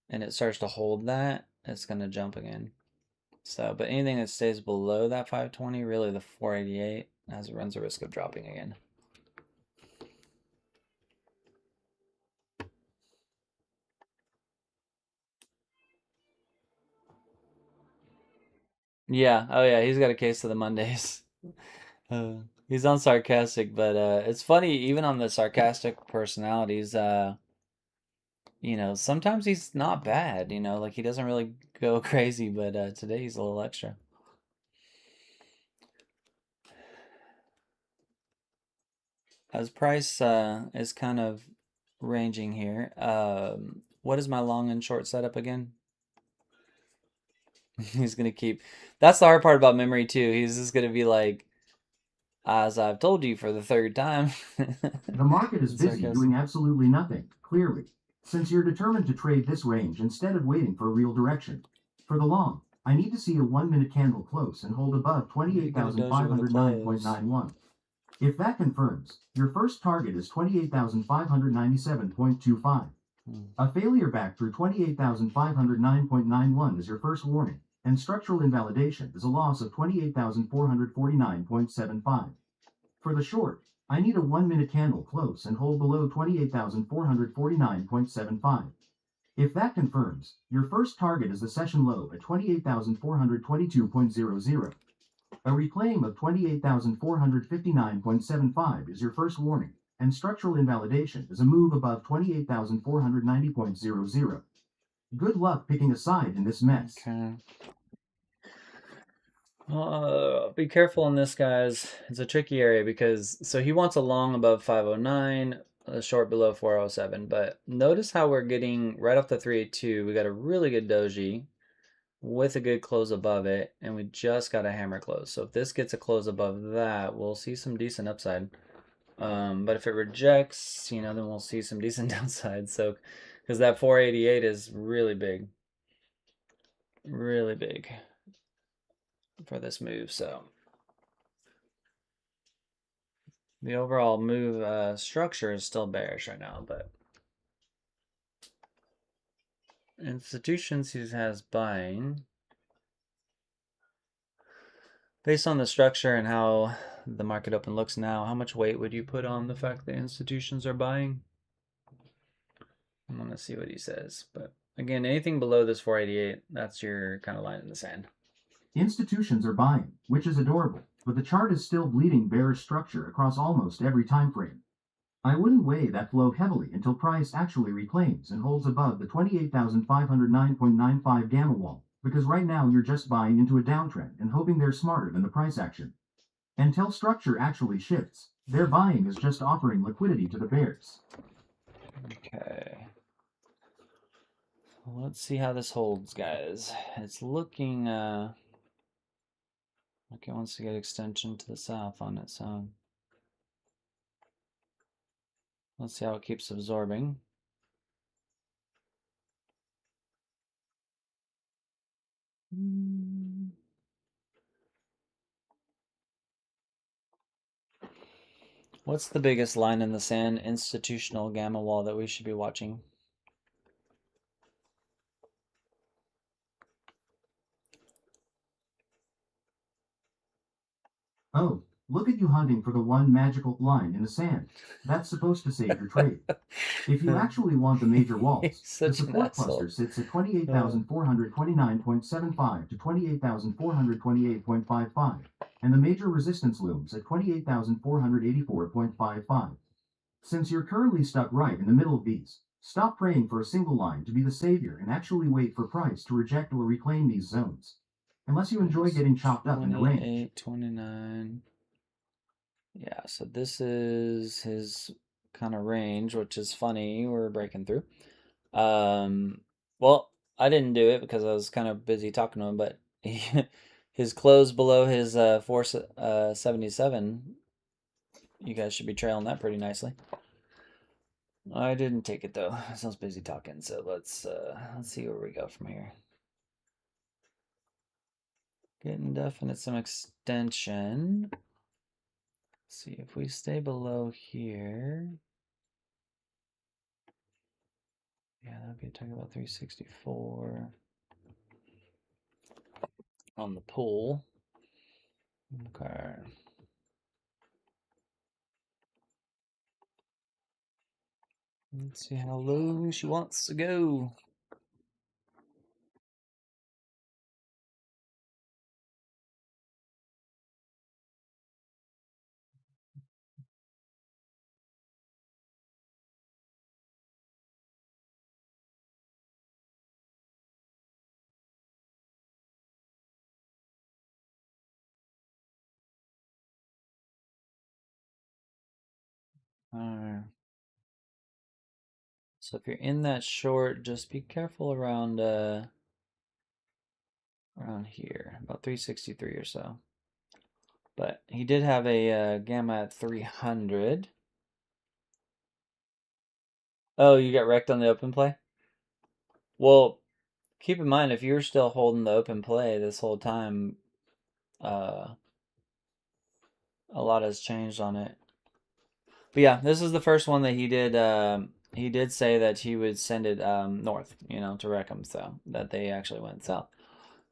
and it starts to hold that, it's gonna jump again. So, but anything that stays below that 520, really the 488, runs a risk of dropping again. Yeah. Oh yeah. He's got a case of the Mondays. He's on sarcastic, but it's funny even on the sarcastic personalities. Sometimes he's not bad. Like he doesn't really go crazy, but today he's a little extra. As price is kind of ranging here. What is my long and short setup again? He's gonna keep. That's the hard part about memory too. He's just gonna be like, as I've told you for the third time. The market is busy doing absolutely nothing, clearly, since you're determined to trade this range instead of waiting for real direction. For the long, I need to see a 1-minute candle close and hold above 28,509.91. If that confirms, your first target is 28,597.25. A failure back through 28,509.91 is your first warning, and structural invalidation is a loss of 28,449.75. For the short, I need a 1-minute candle close and hold below 28,449.75. If that confirms, your first target is the session low at 28,422.00. A reclaim of 28,459.75 is your first warning, and structural invalidation is a move above 28,490.00. Good luck picking a side in this mess. Okay. Be careful on this, guys. It's a tricky area because so he wants a long above 509, a short below 407. But notice how we're getting right off the 382. We got a really good doji with a good close above it, and we just got a hammer close. So if this gets a close above that, we'll see some decent upside. But if it rejects, then we'll see some decent downside. So because that 488 is really big for this move. So the overall move structure is still bearish right now, but institutions he has buying based on the structure and how the market open looks now. How much weight would you put on the fact that institutions are buying? I'm gonna see what he says, but again, anything below this 488, that's your kind of line in the sand. Institutions are buying, which is adorable, but the chart is still bleeding bearish structure across almost every time frame. I wouldn't weigh that flow heavily until price actually reclaims and holds above the 28,509.95 gamma wall, because right now you're just buying into a downtrend and hoping they're smarter than the price action. Until structure actually shifts, their buying is just offering liquidity to the bears. Okay. Well, let's see how this holds, guys. It's looking like it wants to get extension to the south on its own. Let's see how it keeps absorbing. What's the biggest line in the sand institutional gamma wall that we should be watching? Oh, look at you hunting for the one magical line in the sand. That's supposed to save your trade. If you actually want the major walls, the support cluster sits at 28,429.75 to 28,428.55, and the major resistance looms at 28,484.55. Since you're currently stuck right in the middle of these, stop praying for a single line to be the savior and actually wait for price to reject or reclaim these zones. Unless you enjoy getting chopped up in the range. 28, 29. Yeah, so this is his kind of range, which is funny. We're breaking through. Well, I didn't do it because I was kind of busy talking to him, but his close below his 477, you guys should be trailing that pretty nicely. I didn't take it though. I was busy talking, so let's see where we go from here. Getting definite some extension. Let's see if we stay below here. Yeah, that'd be talking about 364 on the pull. Okay. Let's see how low she wants to go. Alright. So if you're in that short, just be careful around here, about 363 or so. But he did have a gamma at 300. Oh, you got wrecked on the open play? Well, keep in mind, if you're still holding the open play this whole time, a lot has changed on it. But yeah, this is the first one that he did. He did say that he would send it north, to wreck them, so that they actually went south.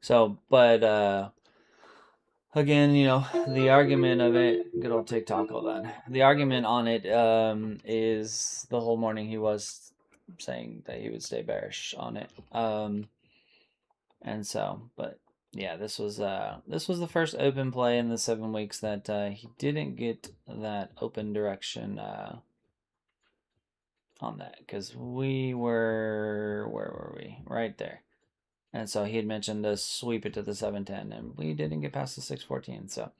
So, but again, the argument of it, good old TikTok, hold on. The argument on it is the whole morning he was saying that he would stay bearish on it. And so, but yeah, this was the first open play in the 7 weeks that he didn't get that open direction on that, because we where were we? Right there. And so he had mentioned to sweep it to the 710, and we didn't get past the 614. So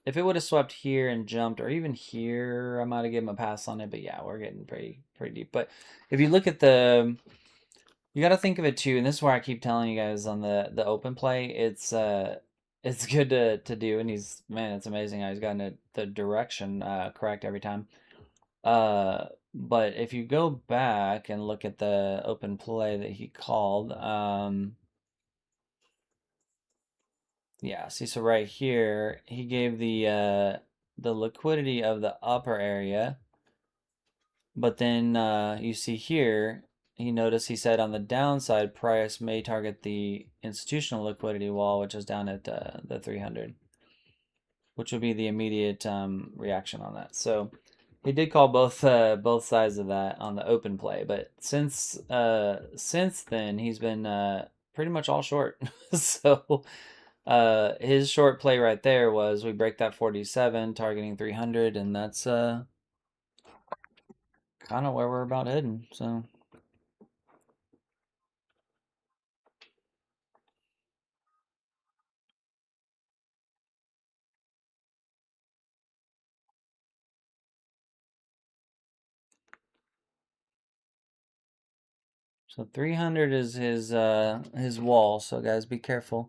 if it would have swept here and jumped, or even here, I might have given him a pass on it. But yeah, we're getting pretty deep. But if you look at you got to think of it too, and this is where I keep telling you guys on the open play, it's good to do, and it's amazing how he's gotten the direction correct every time. But if you go back and look at the open play that he called, yeah, see, so right here he gave the liquidity of the upper area, but then you see here he said on the downside price may target the institutional liquidity wall, which is down at the 300, which would be the immediate reaction on that. So he did call both sides of that on the open play, but since then he's been pretty much all short. So his short play right there was we break that 47, targeting 300, and that's kind of where we're about heading. So 300 is his wall. So guys, be careful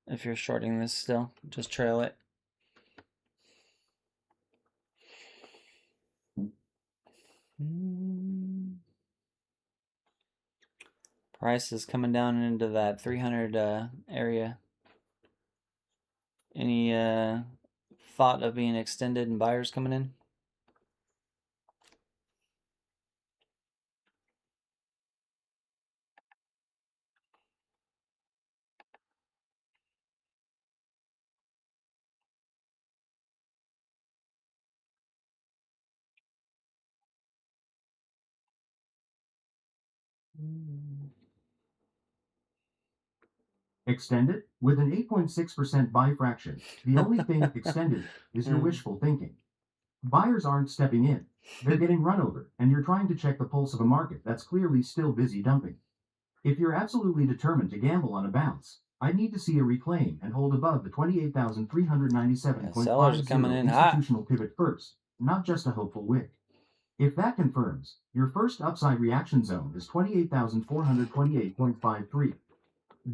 if you're shorting this still. Just trail it. Price is coming down into that 300 area. Any thought of being extended and buyers coming in? Extended with an 8.6% buy fraction. The only thing extended is your wishful thinking. Buyers aren't stepping in. They're getting run over, and you're trying to check the pulse of a market that's clearly still busy dumping. If you're absolutely determined to gamble on a bounce, I need to see a reclaim and hold above the Yeah, sellers are coming 28,397.50 in hot. institutional pivot first, not just a hopeful wick. If that confirms, your first upside reaction zone is 28,428.53.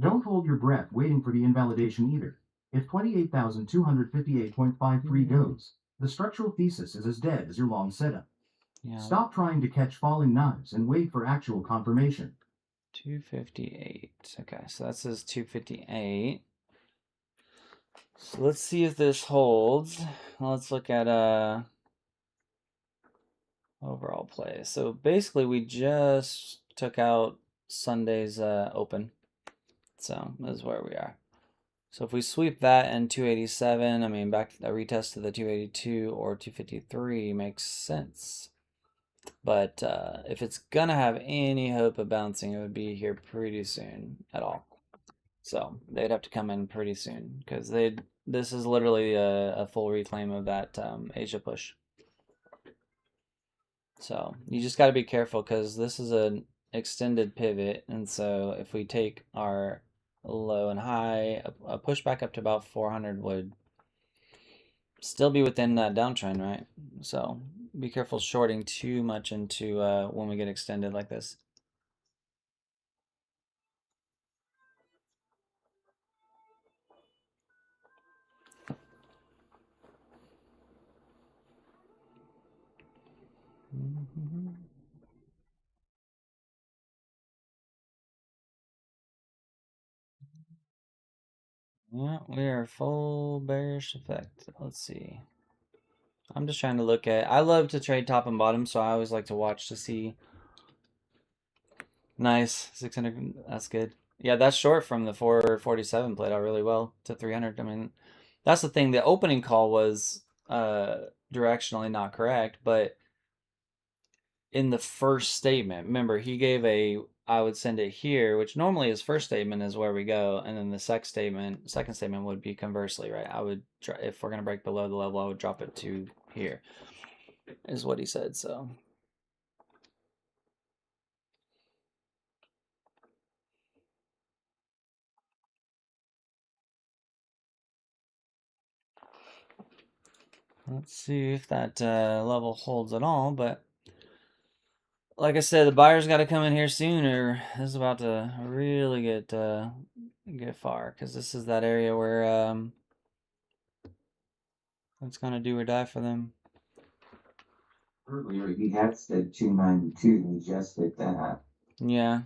Don't hold your breath waiting for the invalidation either. If 28,258.53 goes, the structural thesis is as dead as your long setup. Yeah, Stop trying to catch falling knives and wait for actual confirmation. 258. Okay, so that says 258. So let's see if this holds. Let's look at overall play. So basically we just took out Sunday's open. So this is where we are. So if we sweep that and 287, I mean back a retest to the 282 or 253 makes sense. But if it's gonna have any hope of bouncing, it would be here pretty soon at all. So they'd have to come in pretty soon because they this is literally a full reclaim of that Asia push. So you just got to be careful because this is an extended pivot, and so if we take our low and high, a push back up to about 400 would still be within that downtrend, right? So be careful shorting too much into when we get extended like this. Yeah, we are full bearish effect. Let's see. I'm just trying to look at. I love to trade top and bottom, so I always like to watch to see. Nice, 600. That's good. Yeah, that's short from the 447 played out really well to 300. I mean, that's the thing. The opening call was directionally not correct, but in the first statement, remember he gave a I would send it here, which normally his first statement is where we go, and then the second statement would be conversely, right? I would if we're gonna break below the level, I would drop it to here, is what he said. So. Let's see if that level holds at all, but like I said, the buyer's got to come in here soon, or this is about to really get far, because this is that area where it's gonna do or die for them. Earlier, he had said 292, and he just did that. Yeah.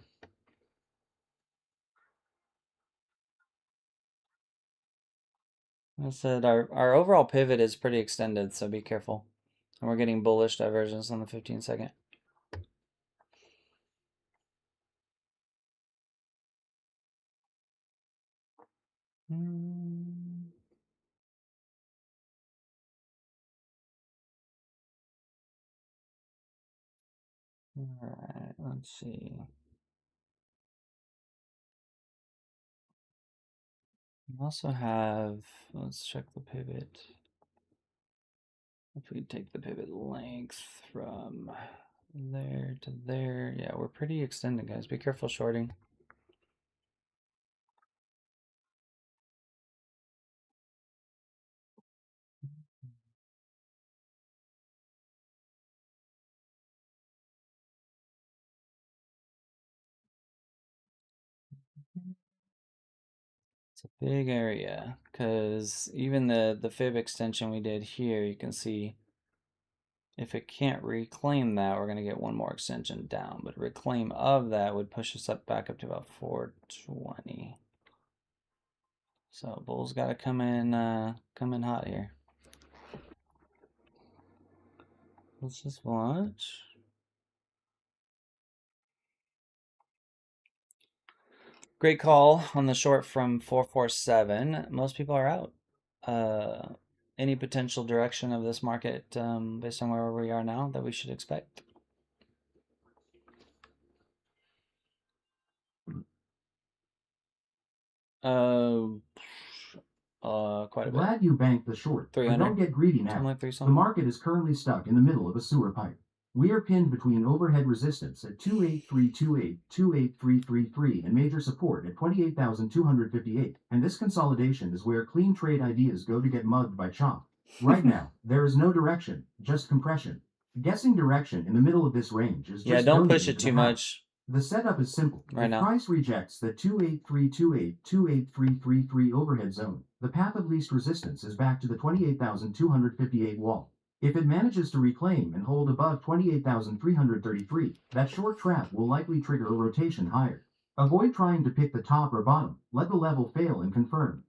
I said our overall pivot is pretty extended, so be careful. And we're getting bullish divergence on the 15-second. All right, let's see. We also have, let's check the pivot. If we take the pivot length from there to there, yeah, we're pretty extended, guys. Be careful shorting. It's a big area because even the fib extension we did here, you can see if it can't reclaim that, we're going to get one more extension down. But reclaim of that would push us up back up to about 420. So bull's got to come in hot here. Let's just watch. Great call on the short from 447. Most people are out. Any potential direction of this market based on where we are now that we should expect? Quite a bit. Glad you banked the short, but 300. don't get greedy now. Something like 3 The something. market is currently stuck in the middle of a sewer pipe. We are pinned between overhead resistance at 28328, 28333, and major support at 28,258. And this consolidation is where clean trade ideas go to get mugged by chop. Right now, there is no direction, just compression. Guessing direction in the middle of this range is just Yeah, don't push donating it to too the house. much The setup is simple. right If now. price rejects the 28328, 28333 overhead zone, the path of least resistance is back to the 28,258 wall. If it manages to reclaim and hold above 28,333, that short trap will likely trigger a rotation higher. Avoid trying to pick the top or bottom. Let the level fail and confirm.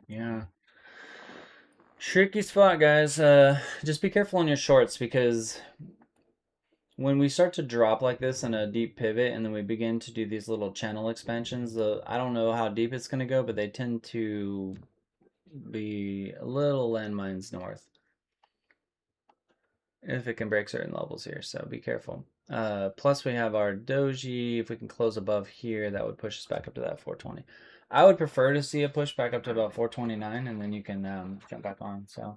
Yeah. Tricky spot, guys. Just be careful on your shorts because when we start to drop like this in a deep pivot and then we begin to do these little channel expansions, I don't know how deep it's going to go, but they tend to be a little landmines north if it can break certain levels here, so be careful. Plus we have our doji. If we can close above here, that would push us back up to that 420. I would prefer to see a push back up to about 429 and then you can jump back on. So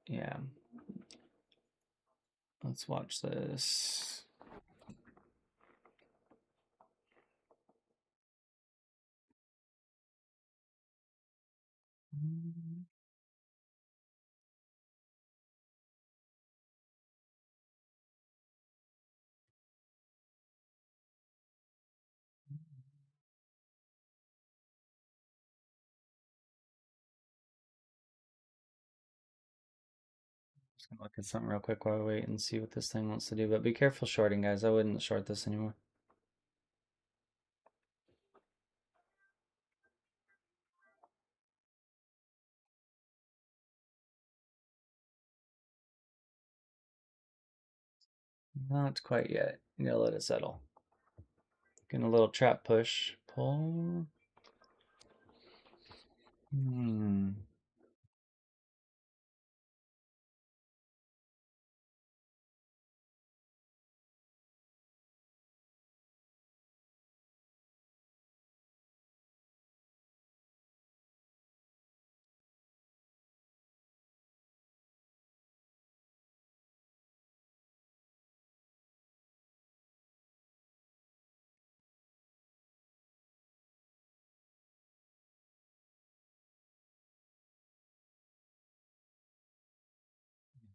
yeah, let's watch this. Just gonna look at something real quick while we wait and see what this thing wants to do. But be careful shorting, guys. I wouldn't short this anymore. Not quite yet. You gotta let it settle. Getting a little trap push. Pull.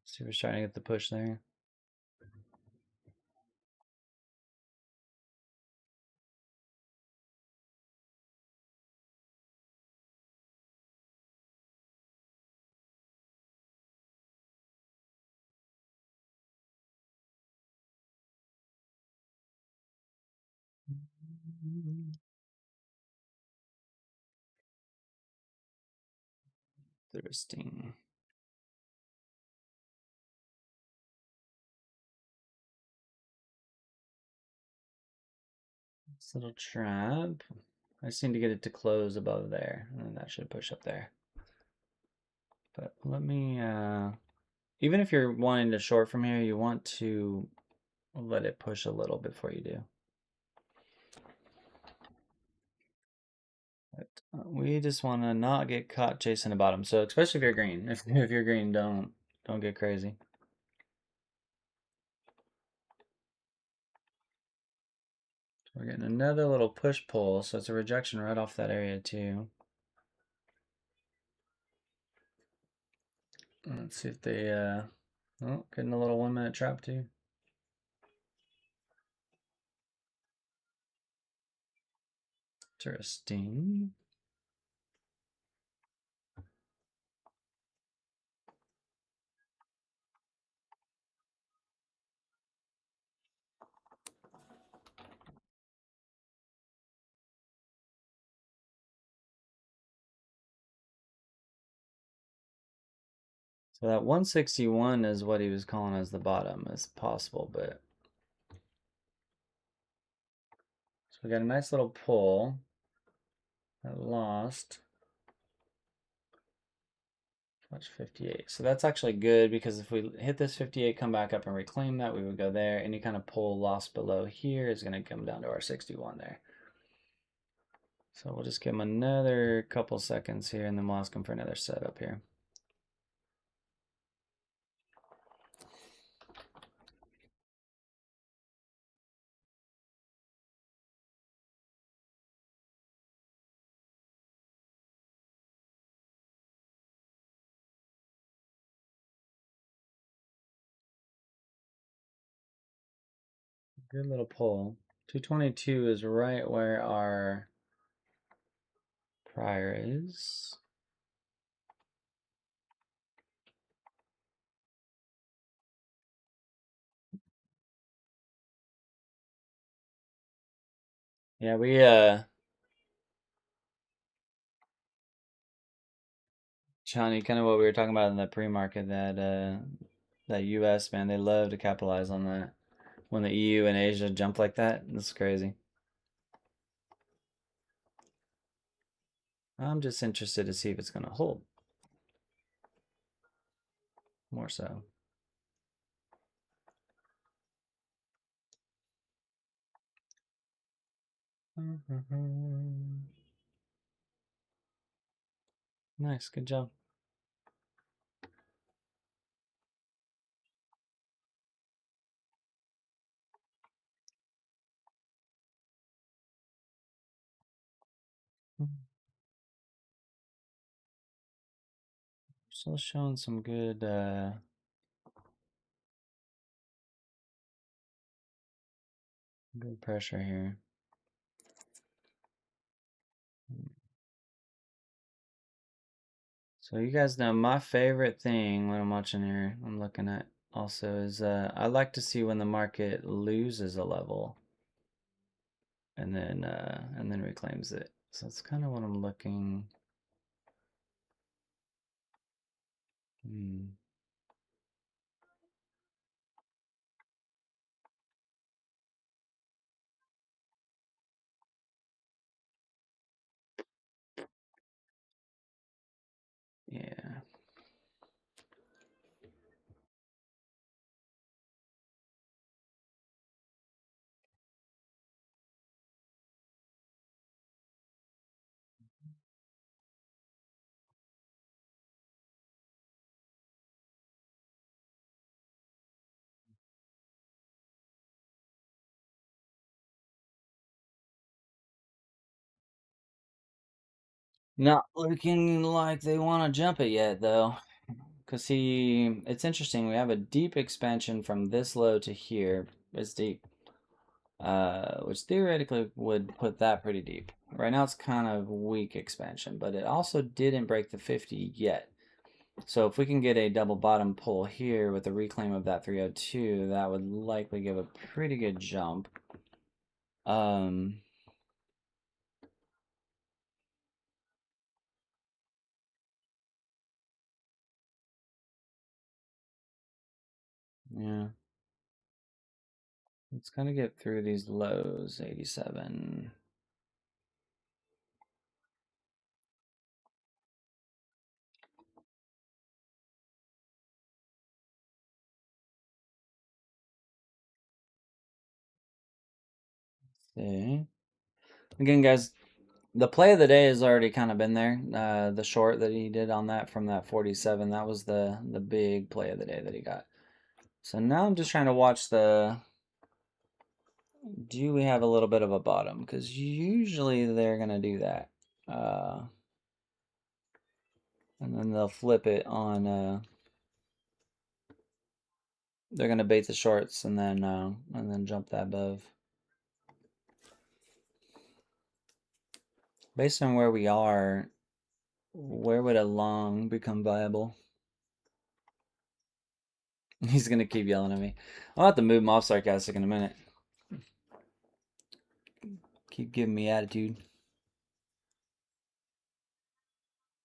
See, we're trying to get the push there. Interesting. This little trap. I just need to get it to close above there, and then that should push up there. But let me, even if you're wanting to short from here, you want to We'll let it push a little before you do. But we just want to not get caught chasing the bottom. So especially if you're green. If you're green, don't get crazy. We're getting another little push pull, so it's a rejection right off that area too. Let's see if they oh, getting a little 1 minute trap too. Interesting. So that 161 is what he was calling as the bottom. It's possible, but so we got a nice little pull. That lost. Watch 58. So that's actually good because if we hit this 58, come back up and reclaim that, we would go there. Any kind of pull lost below here is going to come down to our 61 there. So we'll just give him another couple seconds here and then we'll ask him for another setup here. Good little pull. 222 is right where our prior is. Yeah, we Johnny, kind of what we were talking about in the pre-market, that US, man, they love to capitalize on that. When the EU and Asia jump like that, it's crazy. I'm just interested to see if it's going to hold. More so. Nice, good job. Still showing some good good pressure here. So you guys know my favorite thing when I'm watching here, I'm looking at also is I like to see when the market loses a level and then reclaims it. So that's kind of what I'm looking. Hmm. Yeah. Not looking like they want to jump it yet though. Because see, it's interesting. We have a deep expansion from this low to here. It's deep. Which theoretically would put that pretty deep. Right now it's kind of weak expansion, but it also didn't break the 50 yet. So if we can get a double bottom pull here with a reclaim of that 302, that would likely give a pretty good jump. Um, yeah. Let's kind of get through these lows, 87. See. Again, guys, the play of the day has already kind of been there. The short that he did on that from that 47, that was the big play of the day that he got. So now I'm just trying to watch the, do we have a little bit of a bottom? Because usually they're going to do that. And then they'll flip it on, they're going to bait the shorts and then jump that above. Based on where we are, where would a long become viable? He's going to keep yelling at me. I'll have to move him off sarcastic in a minute. Keep giving me attitude.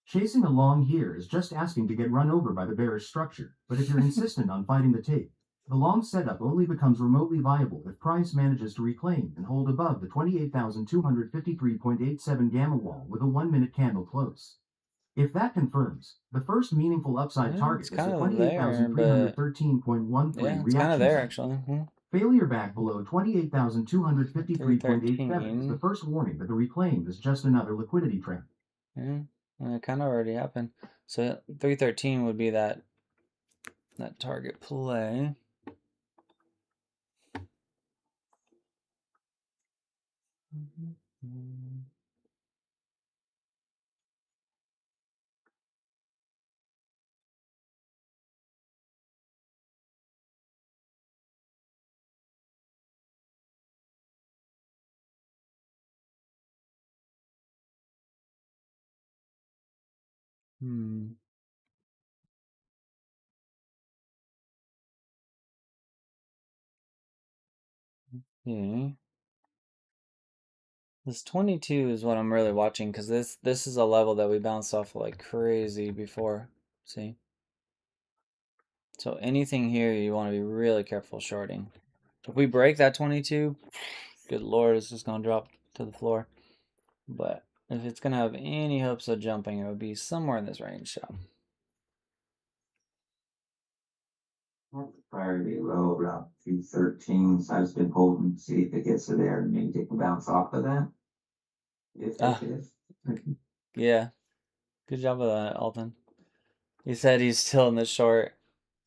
Chasing a long here is just asking to get run over by the bearish structure, but if you're insistent on fighting the tape, the long setup only becomes remotely viable if price manages to reclaim and hold above the 28,253.87 gamma wall with a 1-minute candle close. If that confirms, the first meaningful upside Yeah, target it's is the kind of there, but 28,313.13 yeah, it's kind of reaction there zone. actually. Failure back below 28,253.87 is the 313. first warning that the reclaim is just another liquidity trap. Yeah, and it kind of already happened. So 313 would be that target play. Hmm. Yeah. This 22 is what I'm really watching because this is a level that we bounced off like crazy before. See? So anything here you want to be really careful shorting. If we break that 22, good lord, it's just gonna drop to the floor. But if it's gonna have any hopes of jumping, it would be somewhere in this range. So Priority low around 213, so I've just been holding to see if it gets to there and maybe take a bounce off of that. ah, yeah, good job with that, Alton. He said he's still in the short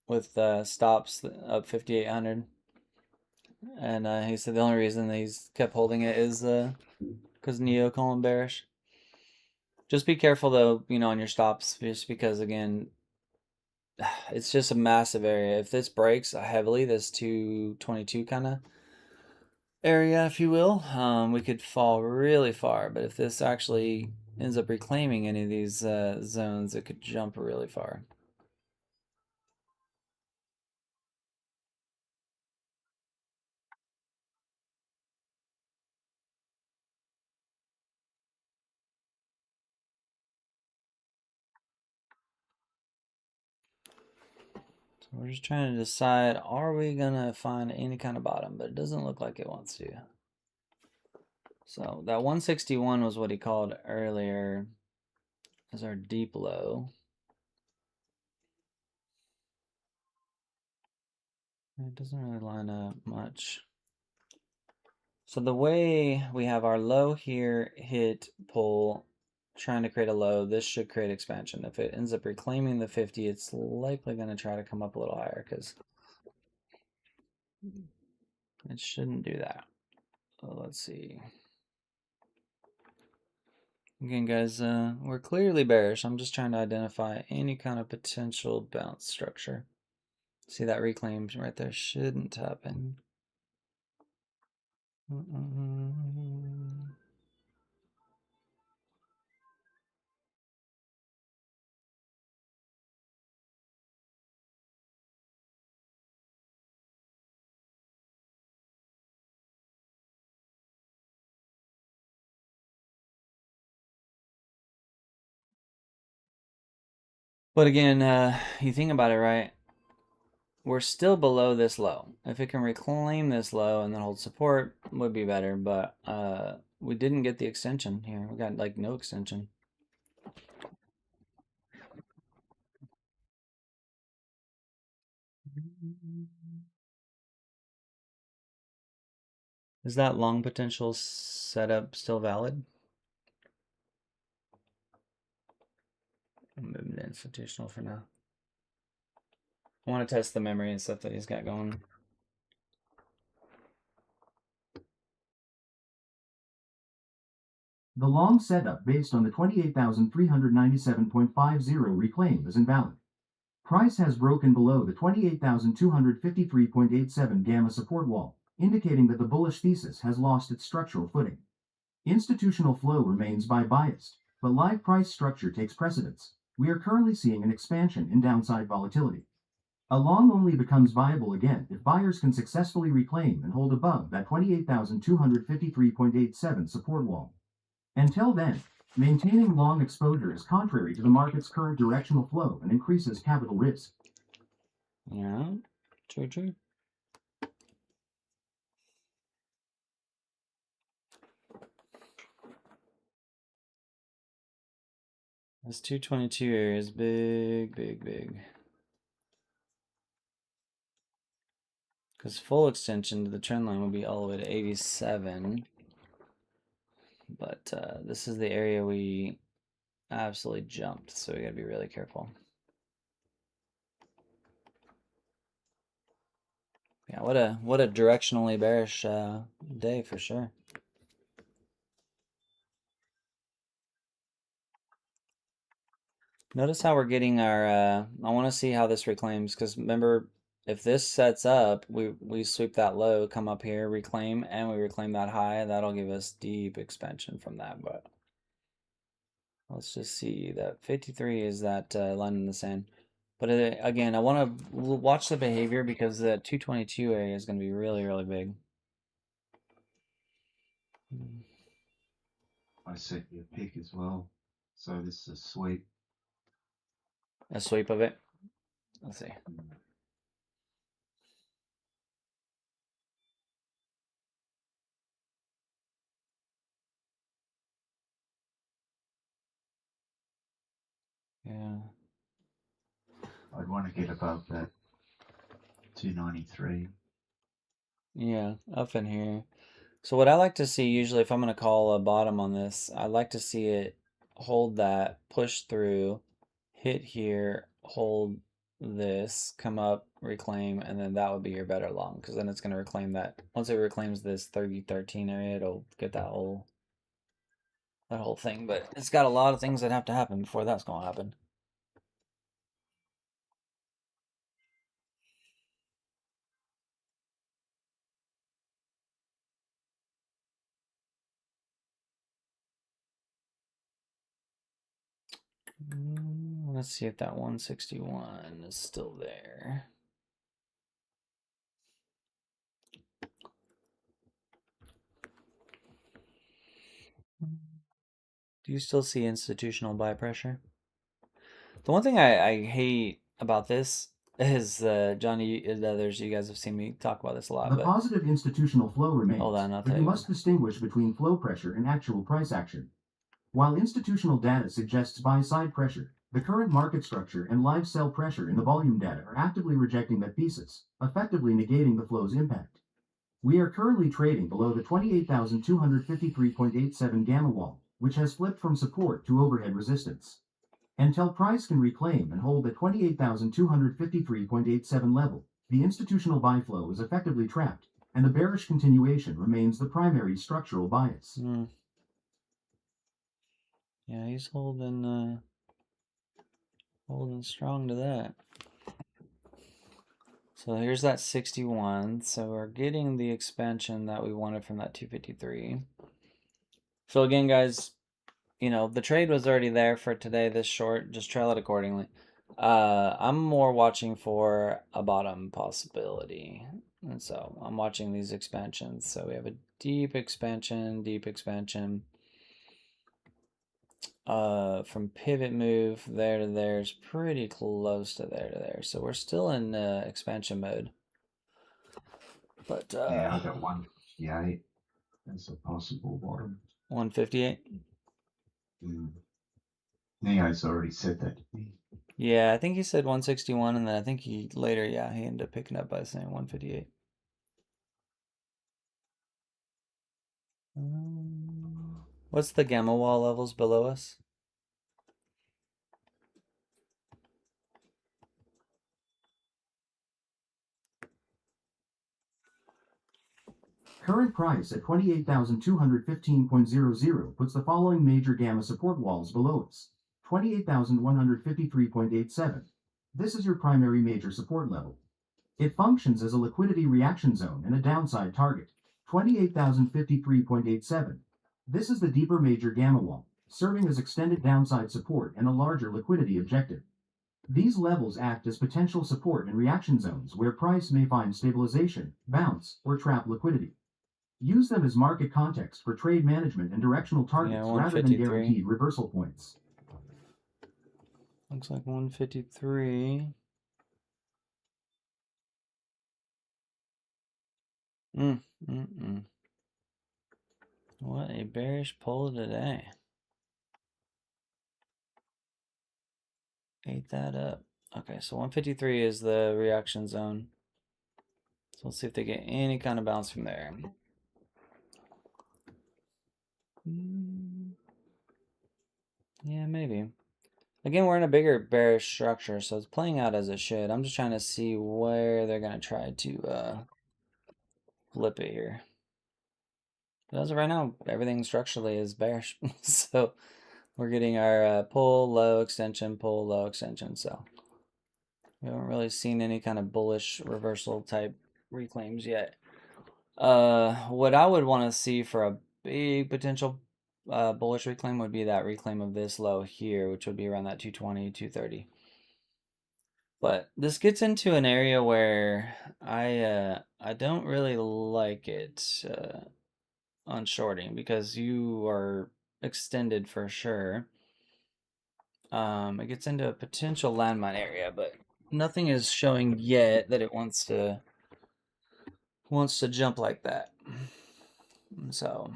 with stops up 5,800, and he said the only reason that he's kept holding it is because Neo called him bearish. Just be careful though, on your stops, just because again, it's just a massive area. If this breaks heavily, this 222 kind of area, if you will, we could fall really far. But if this actually ends up reclaiming any of these zones, it could jump really far. So we're just trying to decide, are we gonna find any kind of bottom? But it doesn't look like it wants to. So that 161 was what he called earlier as our deep low. It doesn't really line up much. So the way we have our low here, hit, pull, trying to create a low, this should create expansion. If it ends up reclaiming the 50, it's likely going to try to come up a little higher because it shouldn't do that. So let's see. Again, guys, we're clearly bearish. I'm just trying to identify any kind of potential bounce structure. See that reclaim right there shouldn't happen. But again, you think about it, right? We're still below this low. If it can reclaim this low and then hold support, would be better. But we didn't get the extension here. We got like no extension. Is that long potential setup still valid? I'm moving to institutional for now. I want to test the memory and stuff that he's got going. The long setup based on the 28,397.50 reclaim is invalid. Price has broken below the 28,253.87 gamma support wall, indicating that the bullish thesis has lost its structural footing. Institutional flow remains buy biased, but live price structure takes precedence. We are currently seeing an expansion in downside volatility. A long only becomes viable again if buyers can successfully reclaim and hold above that 28,253.87 support wall. Until then, maintaining long exposure is contrary to the market's current directional flow and increases capital risk. Yeah, true. This 222 area is big. Because full extension to the trend line would be all the way to 87. But this is the area we absolutely jumped, so we gotta be really careful. Yeah, what a directionally bearish day for sure. Notice how we're getting our, I want to see how this reclaims, because remember, if this sets up, we sweep that low, come up here, reclaim, and we reclaim that high, that'll give us deep expansion from that, but let's just see that 53 is that line in the sand. But again, I want to watch the behavior because the 222 area is going to be really big. I set your pick as well. So this is a sweep. A sweep of it. Let's see. Yeah. I'd want to get above that 293. Yeah, up in here. So what I like to see usually if I'm going to call a bottom on this, I like to see it hold that, push through, hit here, hold this, come up, reclaim, and then that would be your better long because then it's going to reclaim that. Once it reclaims this 3013 area, it'll get that whole thing. But it's got a lot of things that have to happen before that's going to happen. Let's see if that 161 is still there. Do you still see institutional buy pressure? The one thing I hate about this is, Johnny and others, you guys have seen me talk about this a lot, The but positive institutional flow remains, hold on, I'll but tell you you. must distinguish between flow pressure and actual price action. While institutional data suggests buy-side pressure, the current market structure and live sell pressure in the volume data are actively rejecting that thesis, effectively negating the flow's impact. We are currently trading below the 28,253.87 gamma wall, which has flipped from support to overhead resistance. Until price can reclaim and hold the 28,253.87 level, the institutional buy flow is effectively trapped, and the bearish continuation remains the primary structural bias. Yeah, he's holding strong to that. So here's that 61. So we're getting the expansion that we wanted from that 253. So again, guys, you know, the trade was already there for today, this short. Just trail it accordingly. I'm more watching for a bottom possibility. And so I'm watching these expansions. So we have a deep expansion. From pivot move there to there is pretty close to there to there. So we're still in expansion mode. But yeah, I got 158 as a possible bottom. 158. Neo's already said that to me. Yeah, I think he said 161, and then I think he later, he ended up picking up by saying 158. What's the gamma wall levels below us? Current price at 28,215.00 puts the following major gamma support walls below us. 28,153.87. This is your primary major support level. It functions as a liquidity reaction zone and a downside target. 28,053.87. This is the deeper major gamma wall, serving as extended downside support and a larger liquidity objective. These levels act as potential support and reaction zones where price may find stabilization, bounce, or trap liquidity. Use them as market context for trade management and directional targets rather than guaranteed reversal points. Looks like 153. What a bearish pull today. Ate that up. Okay, so 153 is the reaction zone. So let's see if they get any kind of bounce from there. Yeah, maybe. Again, we're in a bigger bearish structure, so it's playing out as it should. I'm just trying to see where they're going to try to flip it here. But as of right now, everything structurally is bearish. So we're getting our pull, low extension, pull, low extension. So we haven't really seen any kind of bullish reversal type reclaims yet. What I would want to see for a big potential bullish reclaim would be that reclaim of this low here, which would be around that 220, 230. But this gets into an area where I don't really like it on shorting because you are extended for sure. It gets into a potential landmine area, but nothing is showing yet that it wants to jump like that. So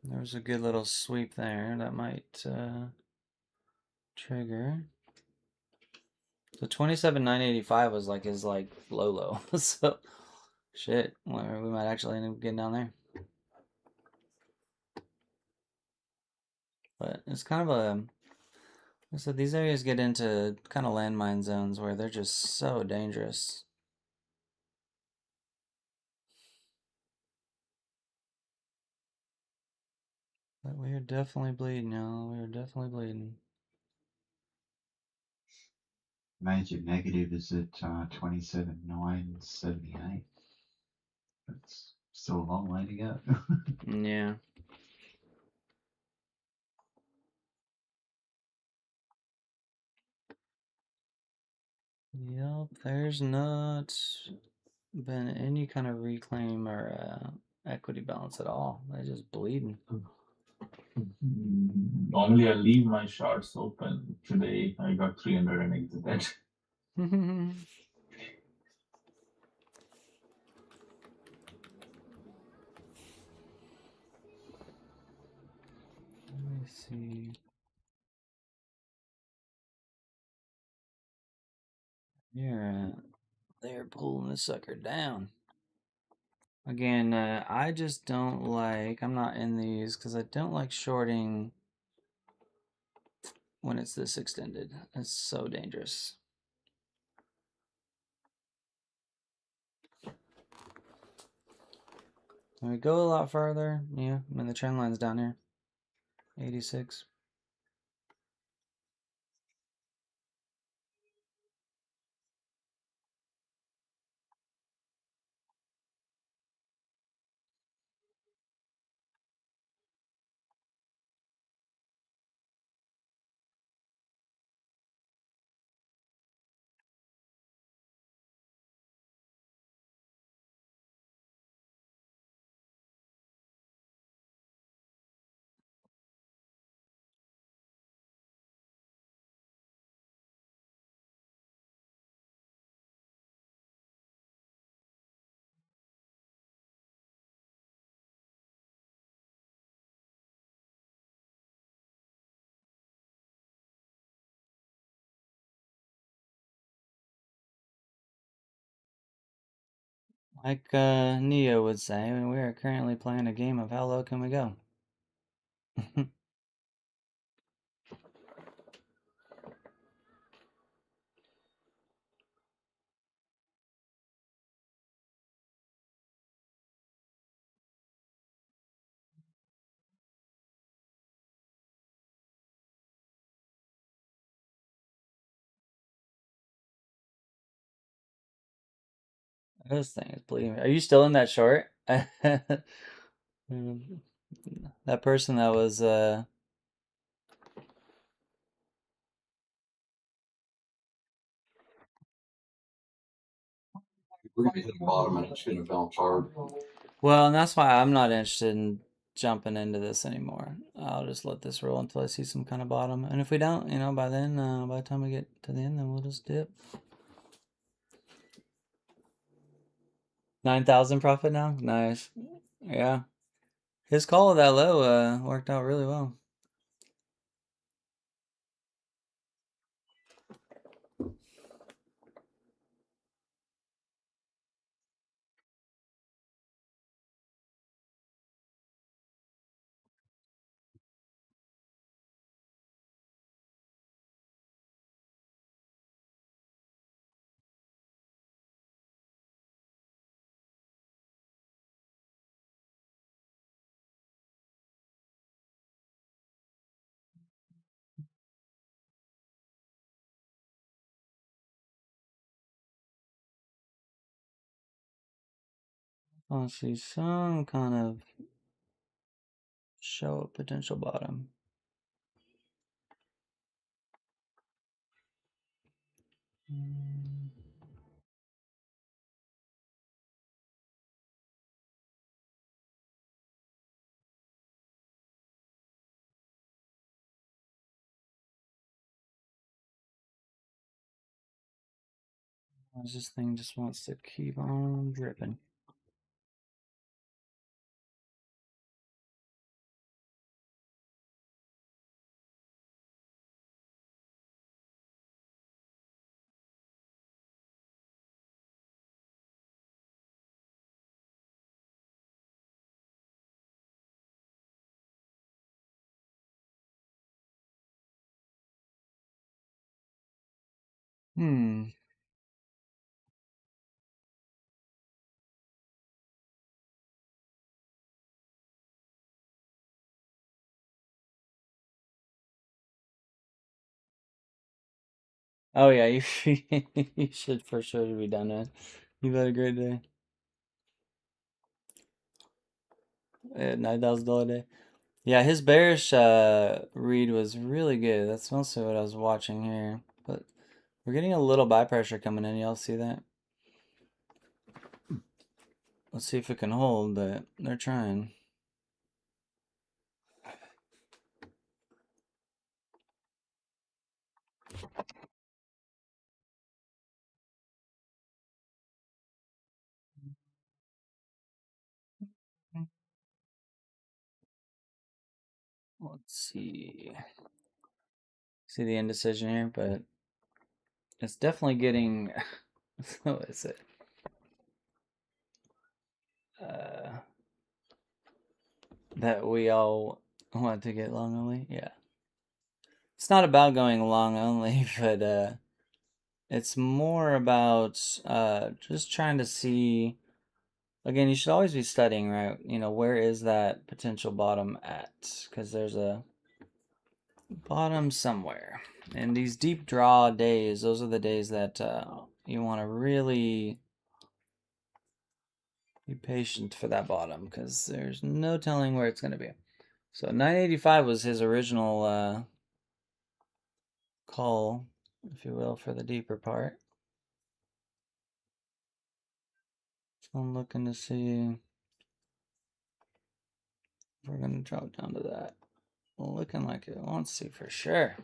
there's a good little sweep there that might trigger. So 27,985 was like his low. So shit, we might actually end up getting down there. But it's kind of a, like I said, these areas get into kind of landmine zones where they're just so dangerous. But we are definitely bleeding, y'all. We are definitely bleeding. Major negative is at 27,978. That's still a long way to go. Yeah. Yep, there's not been any kind of reclaim or equity balance at all. They're just bleeding. Normally, I leave my charts open. Today, I got 300 and exited. Let me see. They're pulling this sucker down. Again, I just don't like, I'm not in these because I don't like shorting when it's this extended. It's so dangerous. Can we go a lot further? Yeah, I mean the trend line's down here. 86. Like Neo would say, we are currently playing a game of how low can we go? Those things, believe me. Are you still in that short? That person that was We're gonna hit the bottom and it's gonna bounce hard. well, and that's why I'm not interested in jumping into this anymore. I'll just let this roll until I see some kind of bottom. And if we don't, by then, by the time we get to the end, then we'll just dip. 9,000 profit now? Nice. Yeah. His call of that low worked out really well. I see some kind of show a potential bottom. This thing just wants to keep on dripping. Hmm. Oh yeah, you you should for sure be done, man. You've had a great day. $9,000 day. Yeah, his bearish read was really good. That's mostly what I was watching here. But we're getting a little buy pressure coming in. Y'all see that? Let's see if it can hold, but they're trying. Let's see. See the indecision here, but it's definitely getting. What is it? That we all want to get long only. Yeah. It's not about going long only, but it's more about just trying to see. Again, you should always be studying, right? Where is that potential bottom at? Because there's a bottom somewhere. And these deep draw days, those are the days that you want to really be patient for that bottom because there's no telling where it's going to be. So 985 was his original call, if you will, for the deeper part. So I'm looking to see if we're going to drop down to that. Looking like it wants to for sure.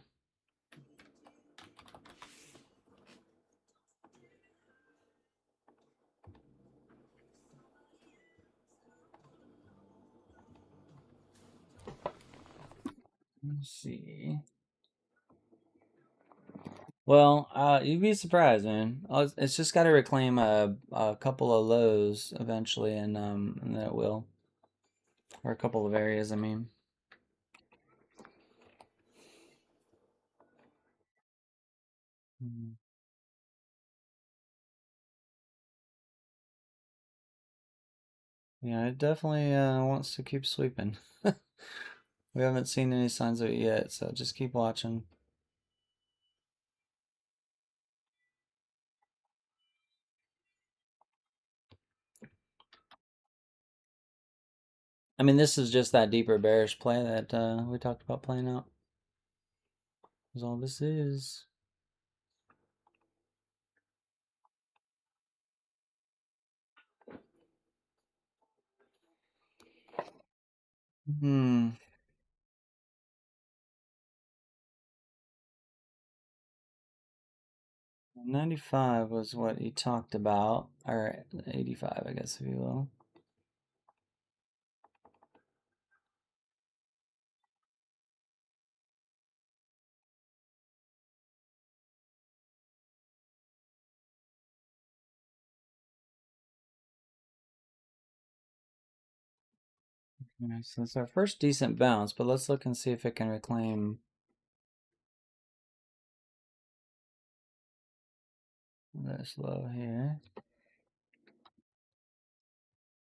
Let's see. Well, you'd be surprised, man. It's just got to reclaim a couple of lows eventually, and then it will, or a couple of areas. I mean. Mhm. Yeah, it definitely wants to keep sweeping. We haven't seen any signs of it yet, so just keep watching. I mean, this is just that deeper bearish play that we talked about playing out. Is all this is. Hmm. 95 was what he talked about, or 85, I guess, if you will. Okay, so it's our first decent bounce, but let's look and see if it can reclaim this low here.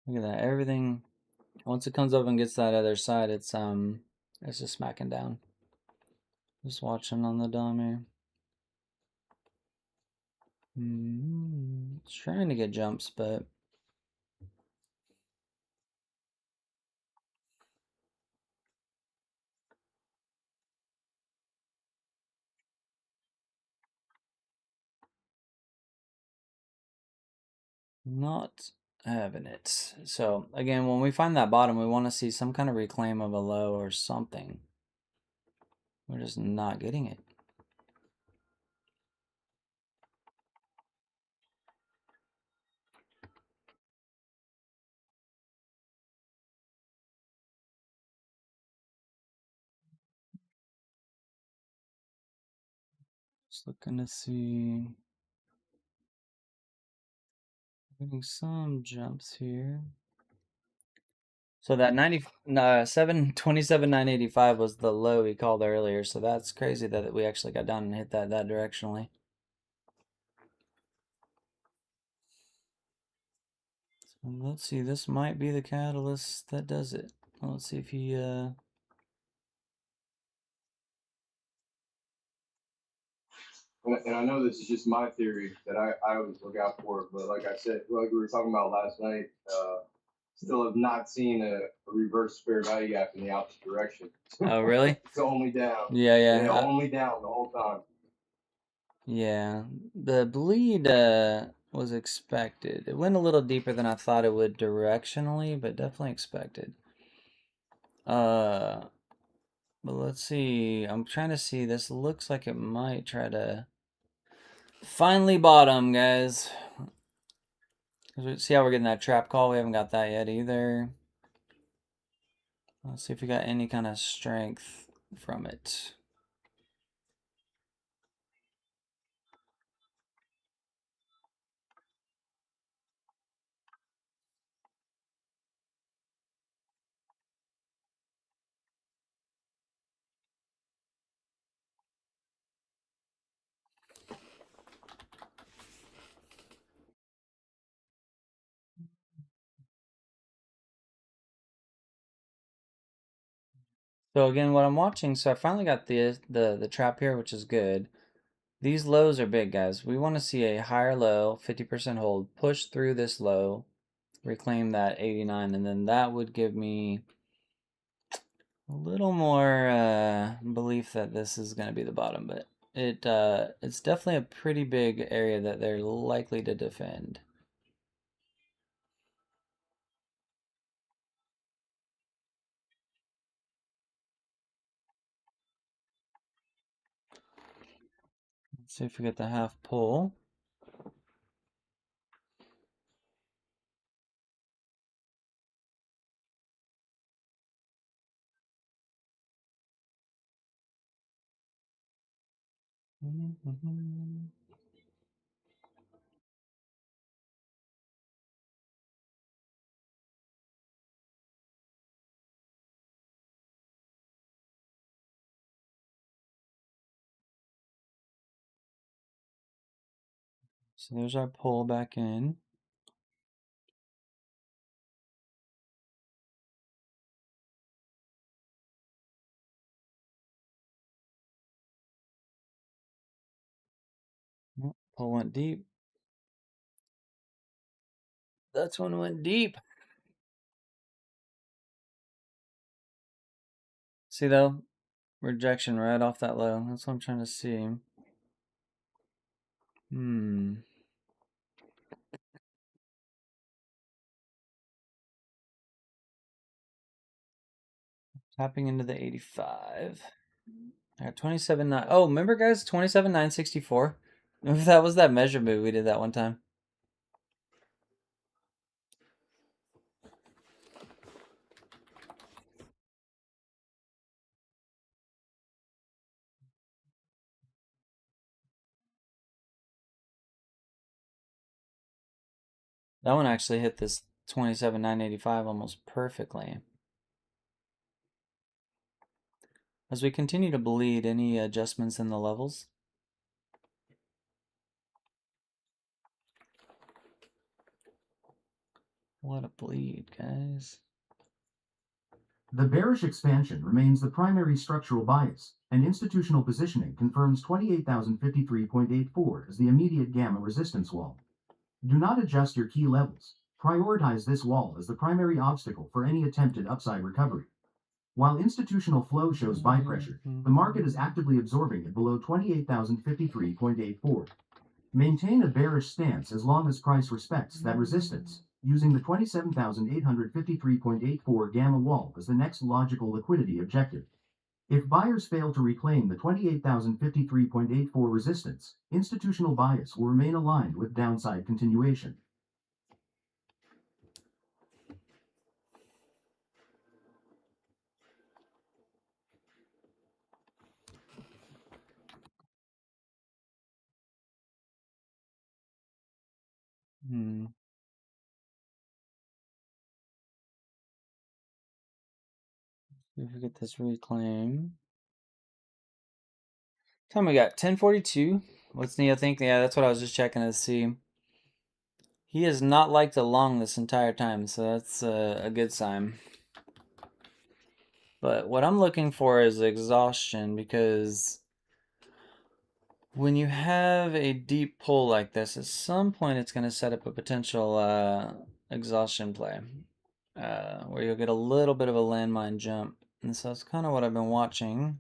Look at that, everything. Once it comes up and gets that other side, it's just smacking down. Just watching on the dummy. It's trying to get jumps, but not having it. So again, when we find that bottom, we want to see some kind of reclaim of a low or something. We're just not getting it. Just looking to see. Getting some jumps here. So that 727,985 was the low we called earlier. So that's crazy that we actually got down and hit that directionally. So let's see. This might be the catalyst that does it. Let's see if he. And I know this is just my theory that I always look out for, but like I said, like we were talking about last night, still have not seen a reverse fair value gap in the opposite direction. Oh, really? It's only down. Yeah, yeah. Yeah, only down the whole time. Yeah. The bleed was expected. It went a little deeper than I thought it would directionally, but definitely expected. But let's see. I'm trying to see. This looks like it might try to finally bottom, guys. See how we're getting that trap call? We haven't got that yet either. Let's see if we got any kind of strength from it. So again, what I'm watching, so I finally got the trap here, which is good. These lows are big, guys. We want to see a higher low, 50% hold, push through this low, reclaim that 89, and then that would give me a little more belief that this is going to be the bottom, but it's definitely a pretty big area that they're likely to defend. Let's see if we get the half pull. So there's our pull back in. Oh, pull went deep. That's one went deep. See though? Rejection right off that low. That's what I'm trying to see. Tapping into the 85. I got 27.9. Oh, remember guys, 27.964? If that was that measure move we did that one time. That one actually hit this 27.985 almost perfectly. As we continue to bleed, any adjustments in the levels? What a bleed, guys. The bearish expansion remains the primary structural bias, and institutional positioning confirms 28,053.84 as the immediate gamma resistance wall. Do not adjust your key levels. Prioritize this wall as the primary obstacle for any attempted upside recovery. While institutional flow shows buy pressure, the market is actively absorbing it below 28,053.84. Maintain a bearish stance as long as price respects that resistance, using the 27,853.84 gamma wall as the next logical liquidity objective. If buyers fail to reclaim the 28,053.84 resistance, institutional bias will remain aligned with downside continuation. If we get this reclaim. Time we got 10:42. What's Neo think? Yeah, that's what I was just checking to see. He has not liked a long this entire time, so that's a good sign. But what I'm looking for is exhaustion, because when you have a deep pull like this, at some point it's going to set up a potential exhaustion play, where you'll get a little bit of a landmine jump. And so that's kind of what I've been watching.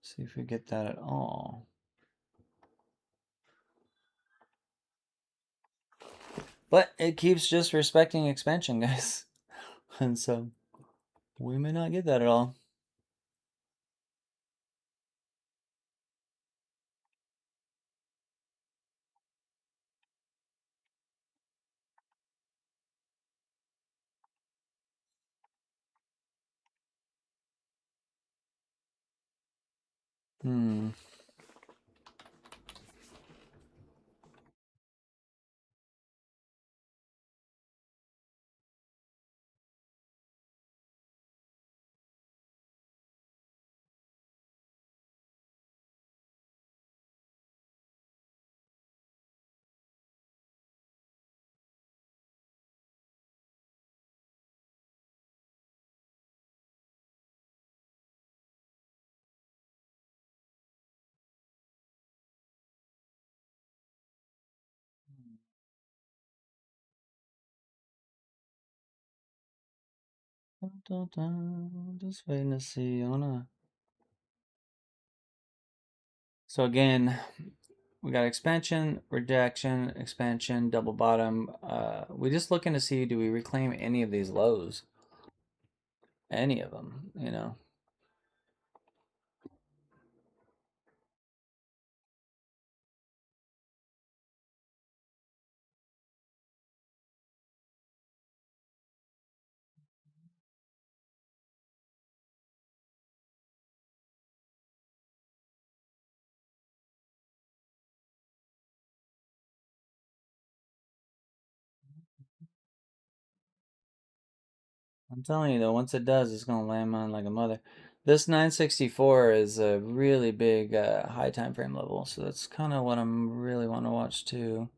See if we get that at all. But it keeps just respecting expansion, guys. And so we may not get that at all. Just waiting to see. So again, we got expansion, rejection, expansion, double bottom. We just looking to see, do we reclaim any of these lows? Any of them, you know. I'm telling you though, once it does, it's gonna landmine like a mother. This 964 is a really big high time frame level, so that's kind of what I'm really want to watch too.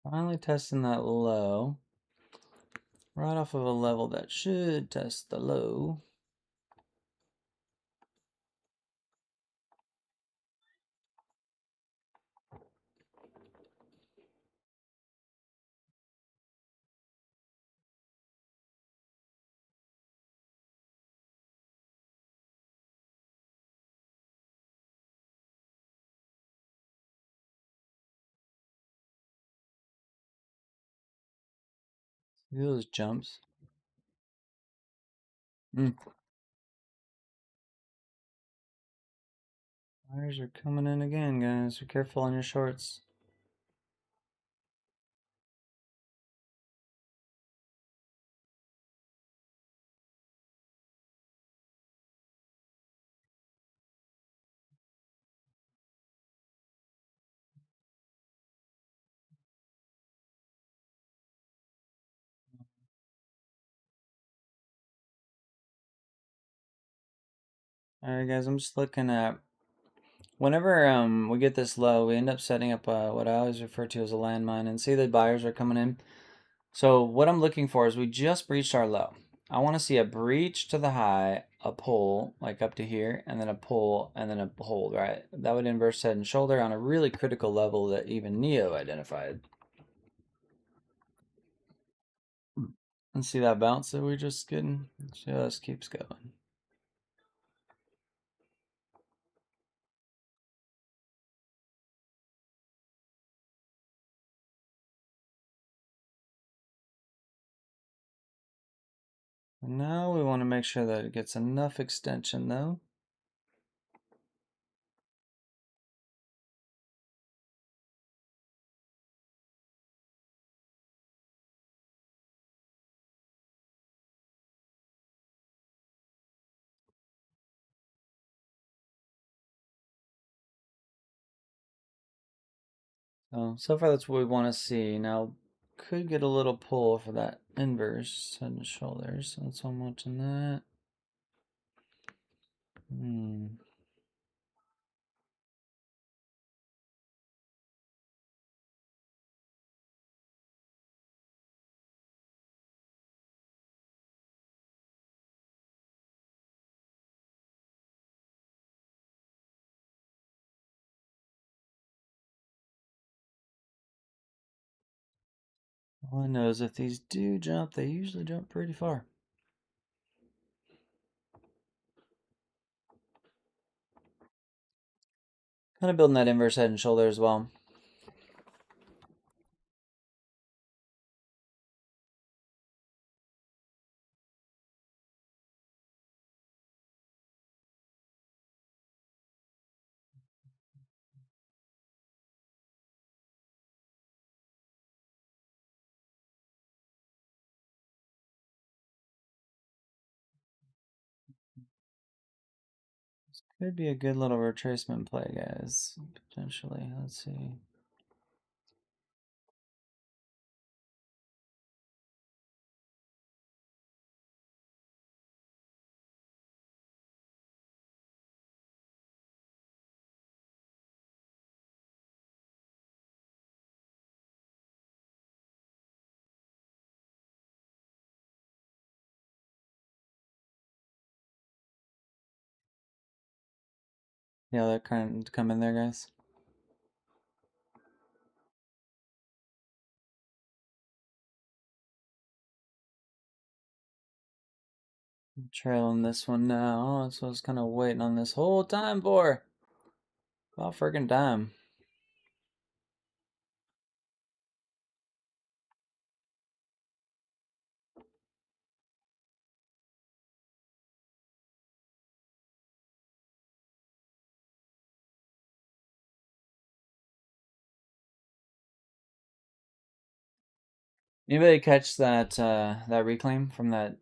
Finally testing that low. Right off of a level that should test the low. See those jumps? Buyers are coming in again, guys. Be careful on your shorts. Alright, guys, I'm just looking at whenever we get this low, we end up setting up what I always refer to as a landmine, and see the buyers are coming in. So what I'm looking for is we just breached our low. I want to see a breach to the high, a pull like up to here, and then a pull, and then a hold, right? That would inverse head and shoulder on a really critical level that even Neo identified. And see that bounce that we're just getting? Just keeps going. And now we want to make sure that it gets enough extension though. So far that's what we want to see. Now, could get a little pull for that inverse head and shoulders. So that's why I'm watching that. All I know is if these do jump, they usually jump pretty far. Kind of building that inverse head and shoulder as well. This could be a good little retracement play, guys. Potentially. Let's see. Yeah, that kind of come in there, guys. I'm trailing this one now. That's what I was kind of waiting on this whole time for. About friggin' time. Anybody catch that that reclaim from that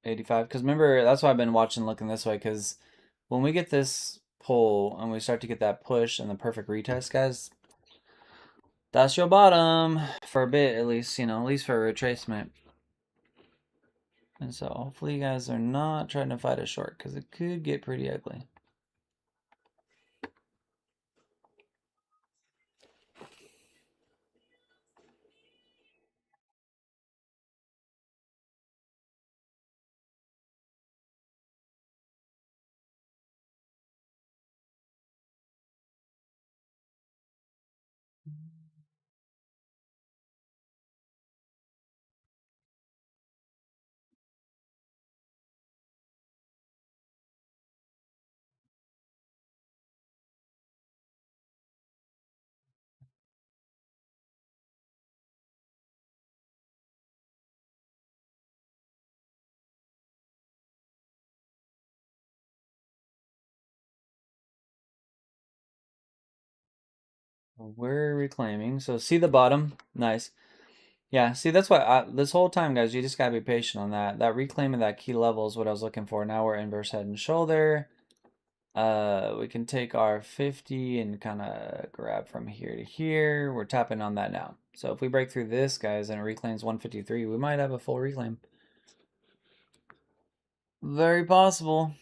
85? Because remember, that's why I've been watching looking this way, because when we get this pull and we start to get that push and the perfect retest, guys, that's your bottom for a bit, at least, you know, at least for a retracement. And so hopefully you guys are not trying to fight a short, because it could get pretty ugly. We're reclaiming. So see the bottom. Nice. Yeah, see, that's why this whole time, guys, you just gotta be patient on that. That reclaim of that key level is what I was looking for. Now we're inverse head and shoulder. We can take our 50 and kind of grab from here to here. We're tapping on that now. So if we break through this, guys, and it reclaims 153, we might have a full reclaim. Very possible.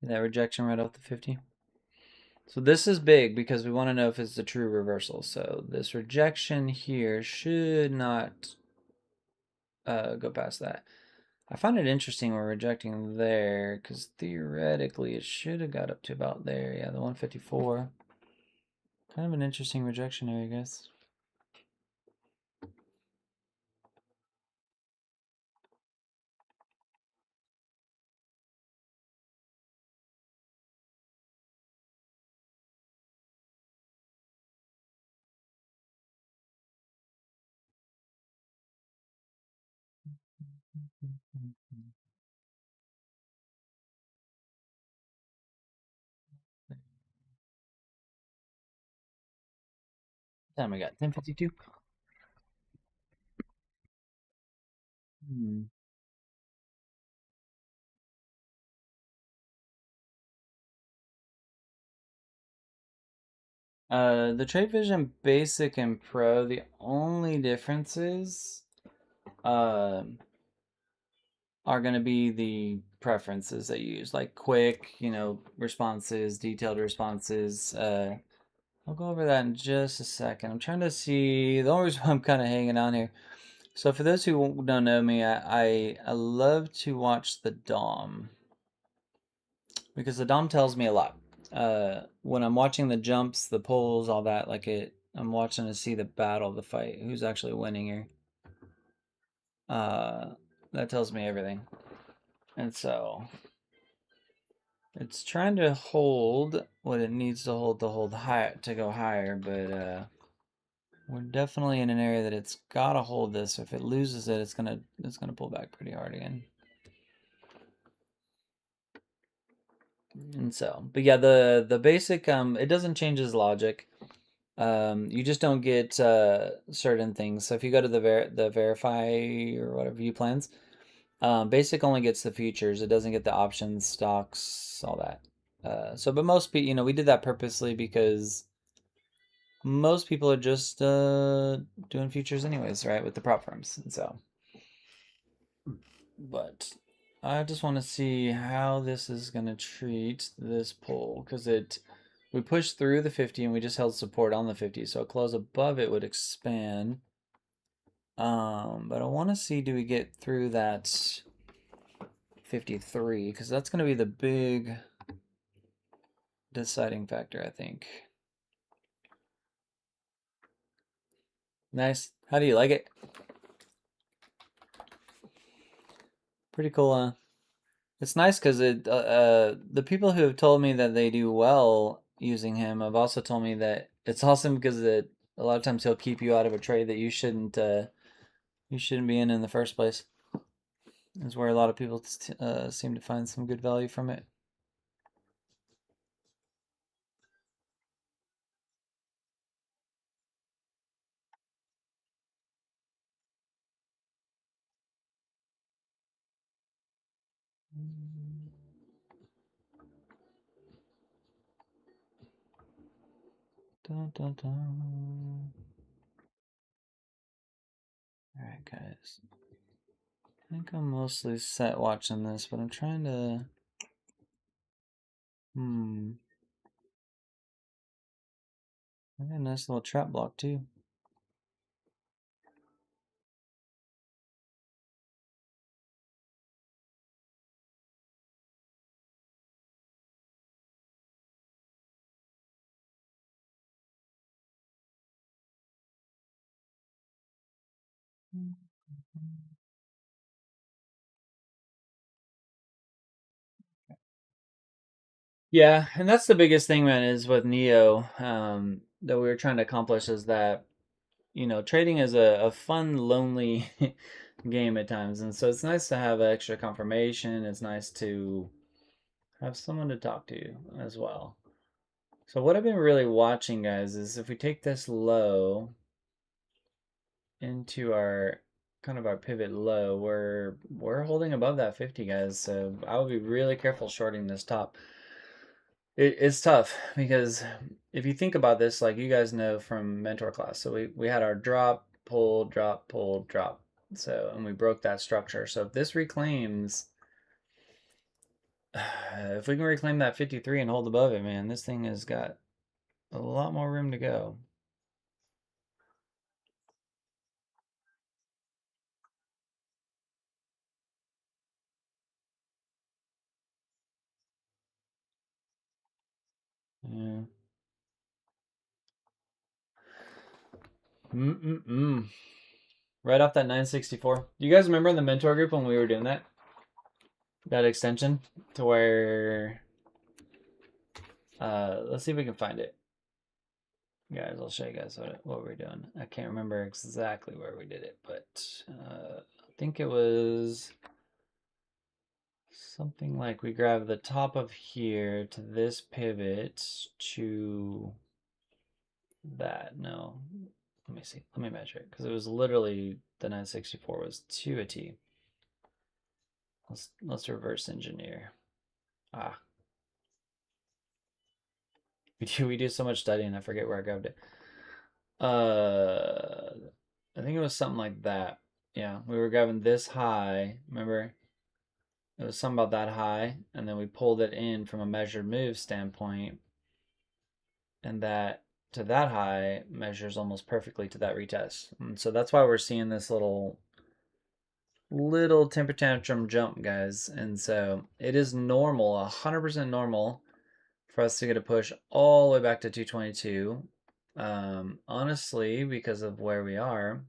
That rejection right off the 50. So this is big because we want to know if it's a true reversal. So this rejection here should not go past that. I find it interesting we're rejecting there because theoretically it should have got up to about there. Yeah, the 154. Kind of an interesting rejection area, guys. Time we got 1052. The TradeVision Basic and Pro, the only differences are going to be the preferences that you use, like quick, you know, responses, detailed responses. I'll go over that in just a second. I'm trying to see, the only reason why I'm kind of hanging on here. So for those who don't know me, I love to watch the DOM because the DOM tells me a lot. When I'm watching the jumps, the pulls, all that, like I'm watching to see the battle, the fight, who's actually winning here. That tells me everything. And so it's trying to hold what it needs to hold high to go higher, but we're definitely in an area that it's gotta hold this. If it loses it, it's gonna pull back pretty hard again. And so, but yeah, the basic it doesn't change his logic. You just don't get certain things. So if you go to the verify or whatever view plans, basic only gets the futures. It doesn't get the options, stocks, all that. But most people, you know, we did that purposely because most people are just doing futures anyways, right, with the prop firms. And so, but I just want to see how this is going to treat this pull because we pushed through the 50 and we just held support on the 50. So a close above it would expand. But I want to see, do we get through that 53? Because that's going to be the big deciding factor, I think. Nice. How do you like it? Pretty cool, huh? It's nice because the people who have told me that they do well using him have also told me that it's awesome because a lot of times he'll keep you out of a trade that you shouldn't be in the first place. Is where a lot of people seem to find some good value from it. Dun, dun, dun. All right, guys. I think I'm mostly set watching this, but I'm trying to. I got a nice little trap block too. Yeah, and that's the biggest thing, man, is with Neo that we were trying to accomplish is that, trading is a fun, lonely game at times. And so it's nice to have extra confirmation. It's nice to have someone to talk to as well. So what I've been really watching, guys, is if we take this low into our kind of our pivot low, we're holding above that 50, guys. So I would be really careful shorting this top. It's tough because if you think about this, like you guys know from mentor class, so we had our drop, pull, drop, pull, drop. So, and we broke that structure. So if this reclaims, if we can reclaim that 53 and hold above it, man, this thing has got a lot more room to go. Yeah. Right off that 964. Do you guys remember in the mentor group when we were doing that extension to where let's see if we can find it. Guys, I'll show you guys what we're doing. I can't remember exactly where we did it, but I think it was something like we grabbed the top of here to this pivot to that. No, let me see. Let me measure it because it was literally the 964 was to a T. Let's reverse engineer. Ah, we do so much studying, I forget where I grabbed it. I think it was something like that. Yeah, we were grabbing this high. Remember, it was something about that high, and then we pulled it in from a measured move standpoint, and that to that high measures almost perfectly to that retest. And so that's why we're seeing this little temper tantrum jump, guys. And so it is normal, 100% normal for us to get a push all the way back to 222. Honestly, because of where we are,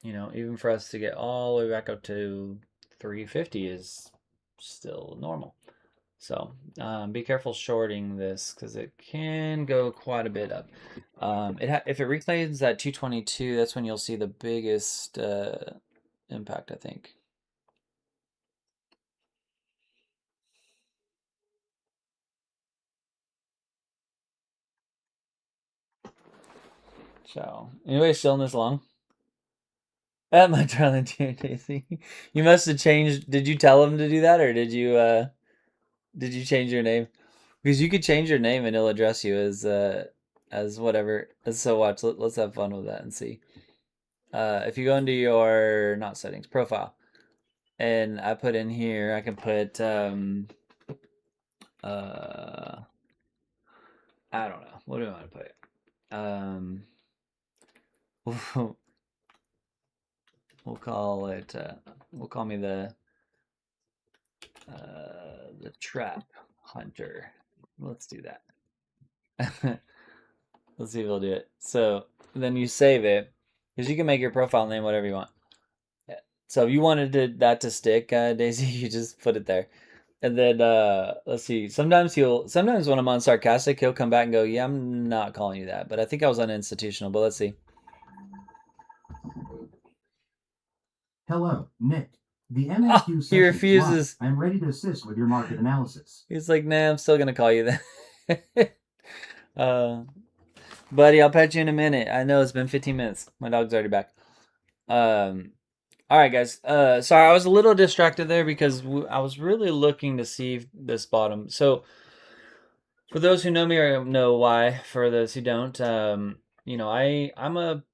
even for us to get all the way back up to 350 is still normal. So be careful shorting this because it can go quite a bit up. If it reclaims that 222, that's when you'll see the biggest impact, I think. So, anybody still in this long? At my darling TNTC. You must have changed. Did you tell him to do that, or did you change your name? Because you could change your name and it'll address you as whatever. So watch. Let's have fun with that and see. If you go into your not settings profile, and I put in here, I can put I don't know. What do I want to put? We'll call it. We'll call me the trap hunter. Let's do that. Let's see if we'll do it. So then you save it because you can make your profile name whatever you want. Yeah. So if you wanted that to stick, Daisy, you just put it there. And then let's see. Sometimes when I'm on sarcastic, he'll come back and go, "Yeah, I'm not calling you that." But I think I was on institutional. But let's see. Hello, Nick. The Oh, MAQ he session is live. refuses. I am ready to assist with your market analysis. He's like, "Nah, I'm still gonna call you that." Buddy, I'll pet you in a minute. I know it's been 15 minutes. My dog's already back. All right, guys. Sorry, I was a little distracted there because I was really looking to see this bottom. So, for those who know me or know why, for those who don't, I'm a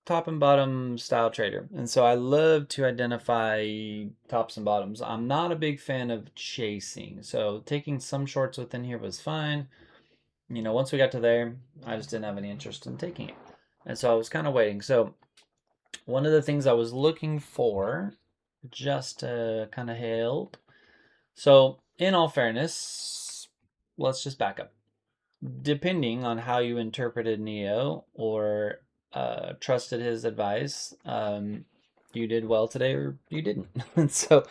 top and bottom style trader, and so I love to identify tops and bottoms. I'm not a big fan of chasing, so taking some shorts within here was fine. Once we got to there, I just didn't have any interest in taking it, and so I was kind of waiting. So one of the things I was looking for, just kind of held. So in all fairness, let's just back up. Depending on how you interpreted Neo or trusted his advice, you did well today or you didn't. And so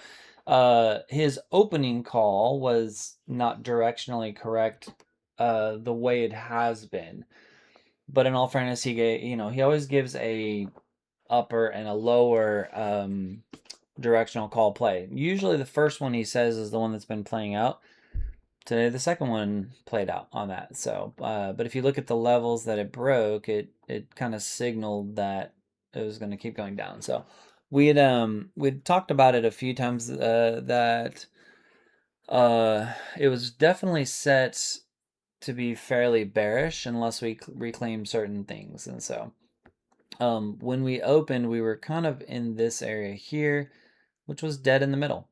his opening call was not directionally correct the way it has been. But in all fairness, he always gives a upper and a lower directional call play. Usually the first one he says is the one that's been playing out. Today, the second one played out on that. So, but if you look at the levels that it broke, it kind of signaled that it was going to keep going down. So, we'd talked about it a few times that it was definitely set to be fairly bearish unless we reclaim certain things. And so, when we opened, we were kind of in this area here, which was dead in the middle.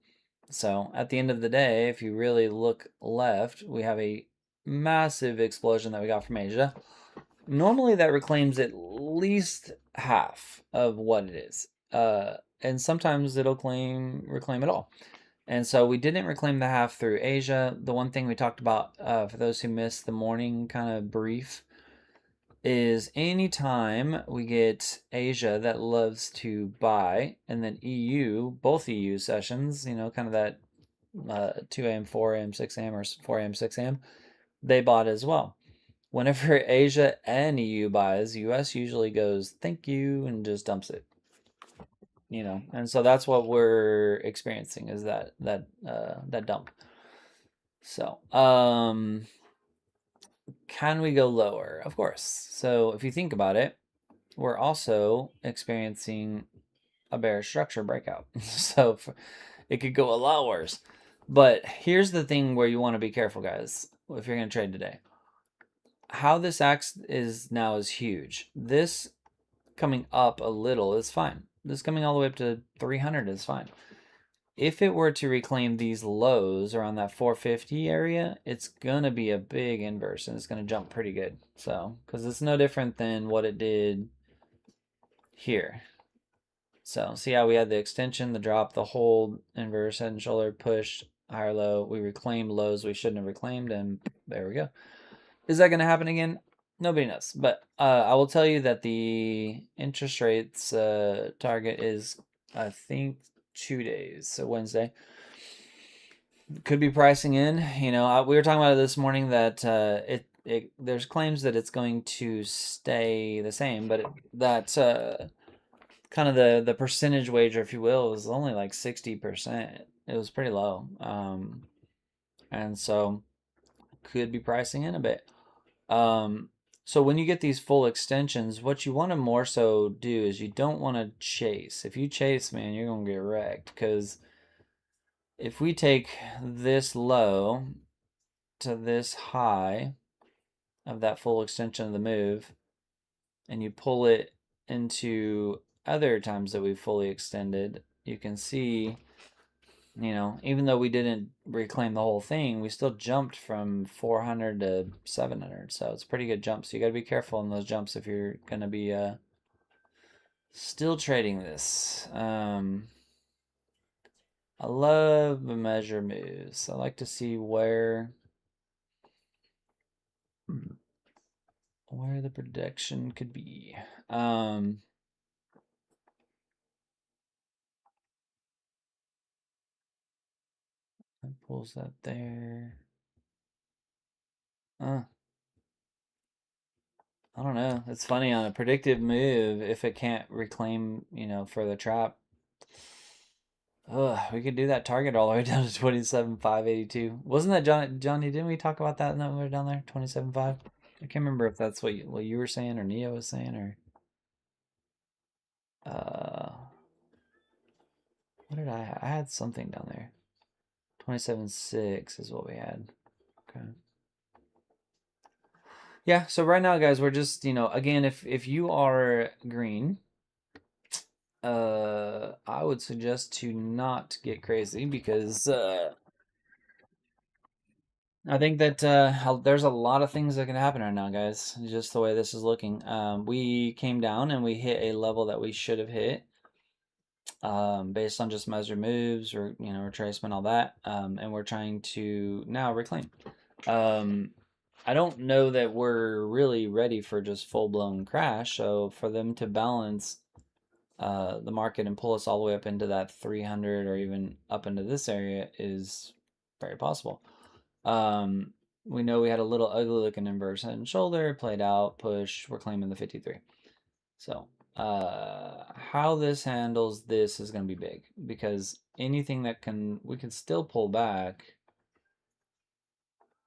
So at the end of the day, if you really look left, we have a massive explosion that we got from Asia. Normally that reclaims at least half of what it is. And sometimes it'll reclaim it all. And so we didn't reclaim the half through Asia. The one thing we talked about, for those who missed the morning kind of brief, is anytime we get Asia that loves to buy, and then EU, both EU sessions, kind of that 2 a.m., 4 a.m., 6 a.m., or 4 a.m., 6 a.m., they bought as well. Whenever Asia and EU buys, US usually goes, thank you, and just dumps it. And so that's what we're experiencing is that dump. So, can we go lower? Of course. So if you think about it, we're also experiencing a bearish structure breakout. So it could go a lot worse. But here's the thing where you want to be careful, guys, if you're going to trade today. How this acts is huge. This coming up a little is fine. This coming all the way up to 300 is fine. If it were to reclaim these lows around that 450 area, it's going to be a big inverse and it's going to jump pretty good. So, because it's no different than what it did here. So see how we had the extension, the drop, the hold, inverse, head and shoulder, push, higher low. We reclaimed lows we shouldn't have reclaimed, and there we go. Is that going to happen again? Nobody knows. But I will tell you that the interest rates target is, I think, 2 days. So Wednesday. Could be pricing in. We were talking about it this morning that there's claims that it's going to stay the same, but kind of the percentage wager, if you will, was only like 60%. It was pretty low. And so could be pricing in a bit. So when you get these full extensions, what you want to more so do is you don't want to chase. If you chase, man, you're going to get wrecked. Because if we take this low to this high of that full extension of the move, and you pull it into other times that we've fully extended, you can see, even though we didn't reclaim the whole thing, we still jumped from 400 to 700. So it's a pretty good jump. So you got to be careful in those jumps if you're going to be still trading this. I love the measure moves. I like to see where the prediction could be. That pulls that there. I don't know. It's funny on a predictive move, if it can't reclaim, for the trap. We could do that target all the way down to 27,582. Wasn't that Johnny? Didn't we talk about that number down there? 27.5. I can't remember if that's what you were saying or Neo was saying or. What did I have? I had something down there. 27.6 is what we had. Okay. Yeah, so right now, guys, we're just, again, if you are green, I would suggest to not get crazy because I think that there's a lot of things that can happen right now, guys. Just the way this is looking. We came down and we hit a level that we should have hit based on just measured moves or, retracement, all that. And we're trying to now reclaim. I don't know that we're really ready for just full-blown crash. So for them to balance the market and pull us all the way up into that 300 or even up into this area is very possible. We know we had a little ugly looking inverse head and shoulder, played out, push, we're claiming the 53. So how this handles this is going to be big because anything that we can still pull back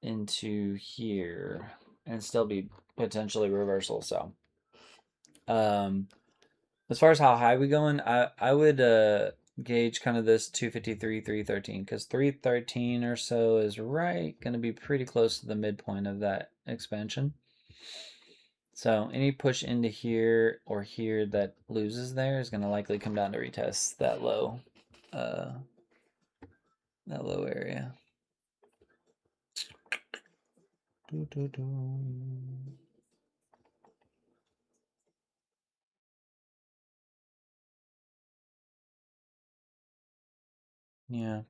into here and still be potentially reversal. So as far as how high we going, I would gauge kind of this 253, 313 because 313 or so is right going to be pretty close to the midpoint of that expansion. So any push into here or here that loses there is going to likely come down to retest that low area. Yeah.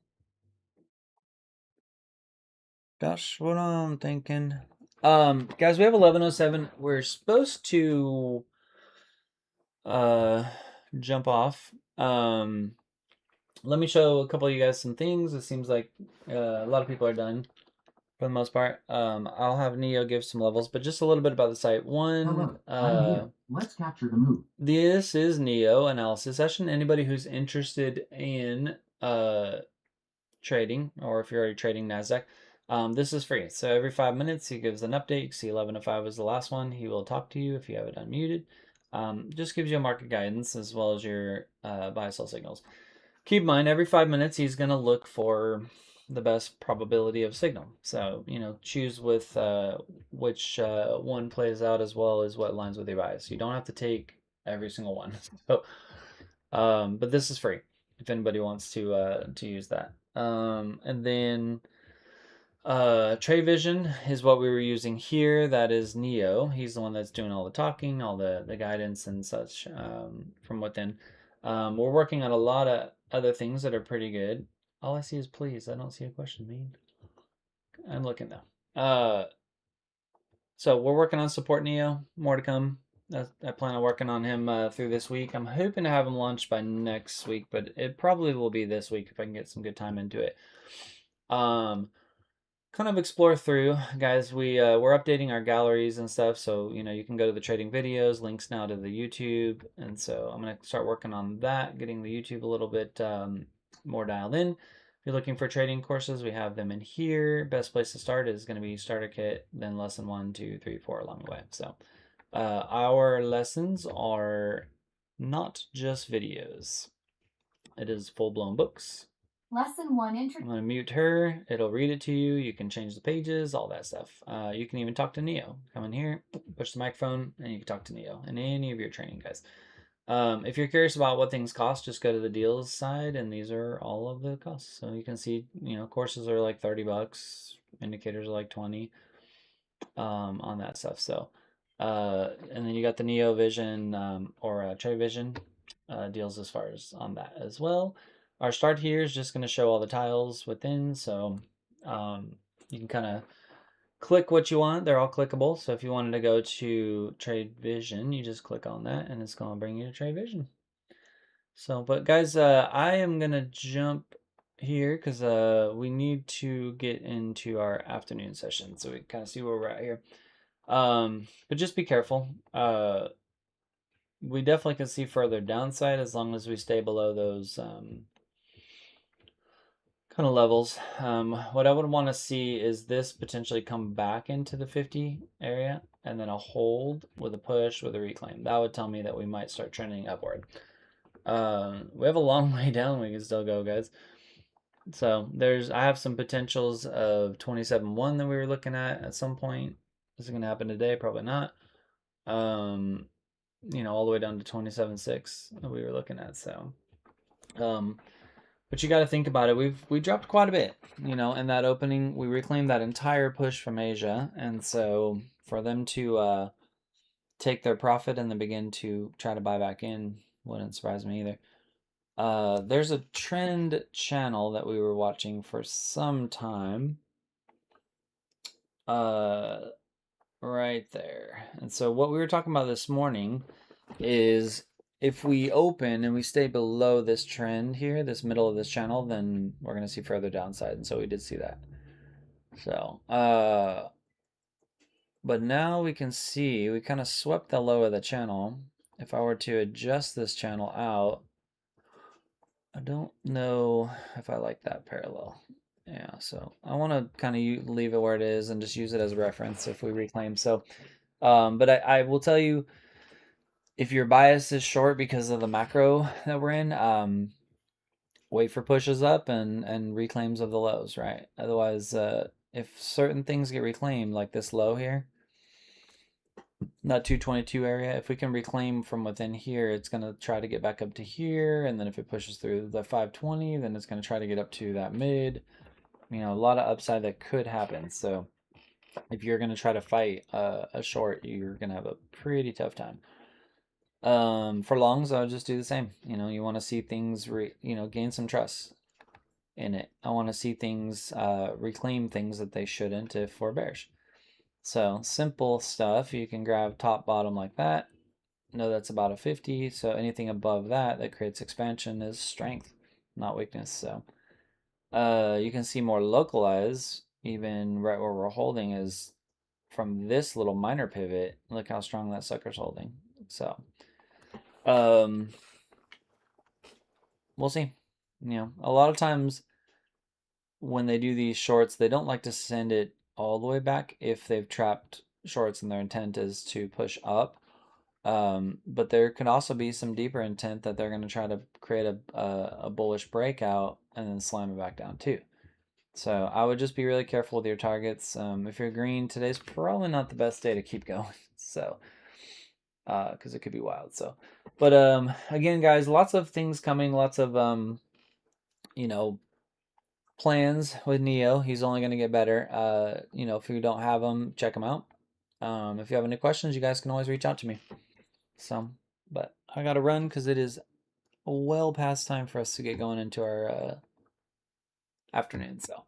That's what I'm thinking. Guys, we have 11:07. We're supposed to jump off. Let me show a couple of you guys some things. It seems like a lot of people are done for the most part. I'll have Neo give some levels, but just a little bit about the site. Hello, I'm Neo. Let's capture the move. This is Neo analysis session. Anybody who's interested in trading, or if you're already trading NASDAQ, this is free. So every 5 minutes, he gives an update. You see 11:05 was the last one. He will talk to you if you have it unmuted. Just gives you a market guidance as well as your buy-sell signals. Keep in mind, every 5 minutes, he's going to look for the best probability of signal. So, choose with which one plays out as well as what lines with your bias. You don't have to take every single one. So, but this is free if anybody wants to use that. And then TradeVision is what we were using here. That is Neo. He's the one that's doing all the talking, all the guidance and such from within. We're working on a lot of other things that are pretty good. All I see is please. I don't see a question, man. I'm looking though. So we're working on support Neo. More to come. I plan on working on him through this week. I'm hoping to have him launched by next week, but it probably will be this week if I can get some good time into it. Kind of explore through, guys. We're updating our galleries and stuff, so you can go to the trading videos, links now to the YouTube, and so I'm gonna start working on that, getting the YouTube a little bit more dialed in. If you're looking for trading courses, we have them in here. Best place to start is going to be starter kit, then lesson 1, 2, 3, 4 along the way. So our lessons are not just videos; it is full-blown books. Lesson 1 I'm going to mute her. It'll read it to you. You can change the pages, all that stuff. You can even talk to Neo. Come in here, push the microphone, and you can talk to Neo and any of your training guys. If you're curious about what things cost, just go to the deals side, and these are all of the costs. So you can see, courses are like $30, indicators are like 20 on that stuff. So, and then you got the Neo Vision or TradeVision deals as far as on that as well. Our start here is just going to show all the tiles within, so you can kind of click what you want. They're all clickable, so if you wanted to go to TradeVision, you just click on that, and it's going to bring you to TradeVision. So, but guys, I am going to jump here because we need to get into our afternoon session so we kind of see where we're at here. But just be careful. We definitely can see further downside as long as we stay below those kind of levels. What I would want to see is this potentially come back into the 50 area and then a hold with a push with a reclaim. That would tell me that we might start trending upward. We have a long way down we can still go, guys. So I have some potentials of 27.1 that we were looking at some point. Is it going to happen today? Probably not. You know, all the way down to 27.6 that we were looking at. So, but you got to think about it. We dropped quite a bit, you know, in that opening. We reclaimed that entire push from Asia, and so for them to take their profit and then begin to try to buy back in wouldn't surprise me either. There's a trend channel that we were watching for some time. Right there. And so what we were talking about this morning is if we open and we stay below this trend here, this middle of this channel, then we're going to see further downside. And so we did see that. So, but now we can see we kind of swept the low of the channel. If I were to adjust this channel out, I don't know if I like that parallel. Yeah, so I want to kind of leave it where it is and just use it as a reference if we reclaim. So, but I will tell you, if your bias is short because of the macro that we're in, wait for pushes up and reclaims of the lows, right? Otherwise, if certain things get reclaimed, like this low here, that 222 area, if we can reclaim from within here, it's going to try to get back up to here. And then if it pushes through the 520, then it's going to try to get up to that mid. You know, a lot of upside that could happen. So if you're going to try to fight a short, you're going to have a pretty tough time. For longs, I would just do the same. You know, you want to see things, gain some trust in it. I want to see things reclaim things that they shouldn't if we're bearish. So simple stuff. You can grab top, bottom like that. Know that's about a 50. So anything above that that creates expansion is strength, not weakness. So you can see more localized, even right where we're holding is from this little minor pivot. Look how strong that sucker's holding. So we'll see. You know, a lot of times when they do these shorts, they don't like to send it all the way back if they've trapped shorts and their intent is to push up. But there can also be some deeper intent that they're going to try to create a bullish breakout and then slam it back down too. So I would just be really careful with your targets. If you're green, today's probably not the best day to keep going. So, because it could be wild. So, but again, guys, lots of things coming. Lots of plans with Neo. He's only going to get better. If you don't have them, check him out. If you have any questions, you guys can always reach out to me. So, but I got to run because it is well past time for us to get going into our afternoon. So.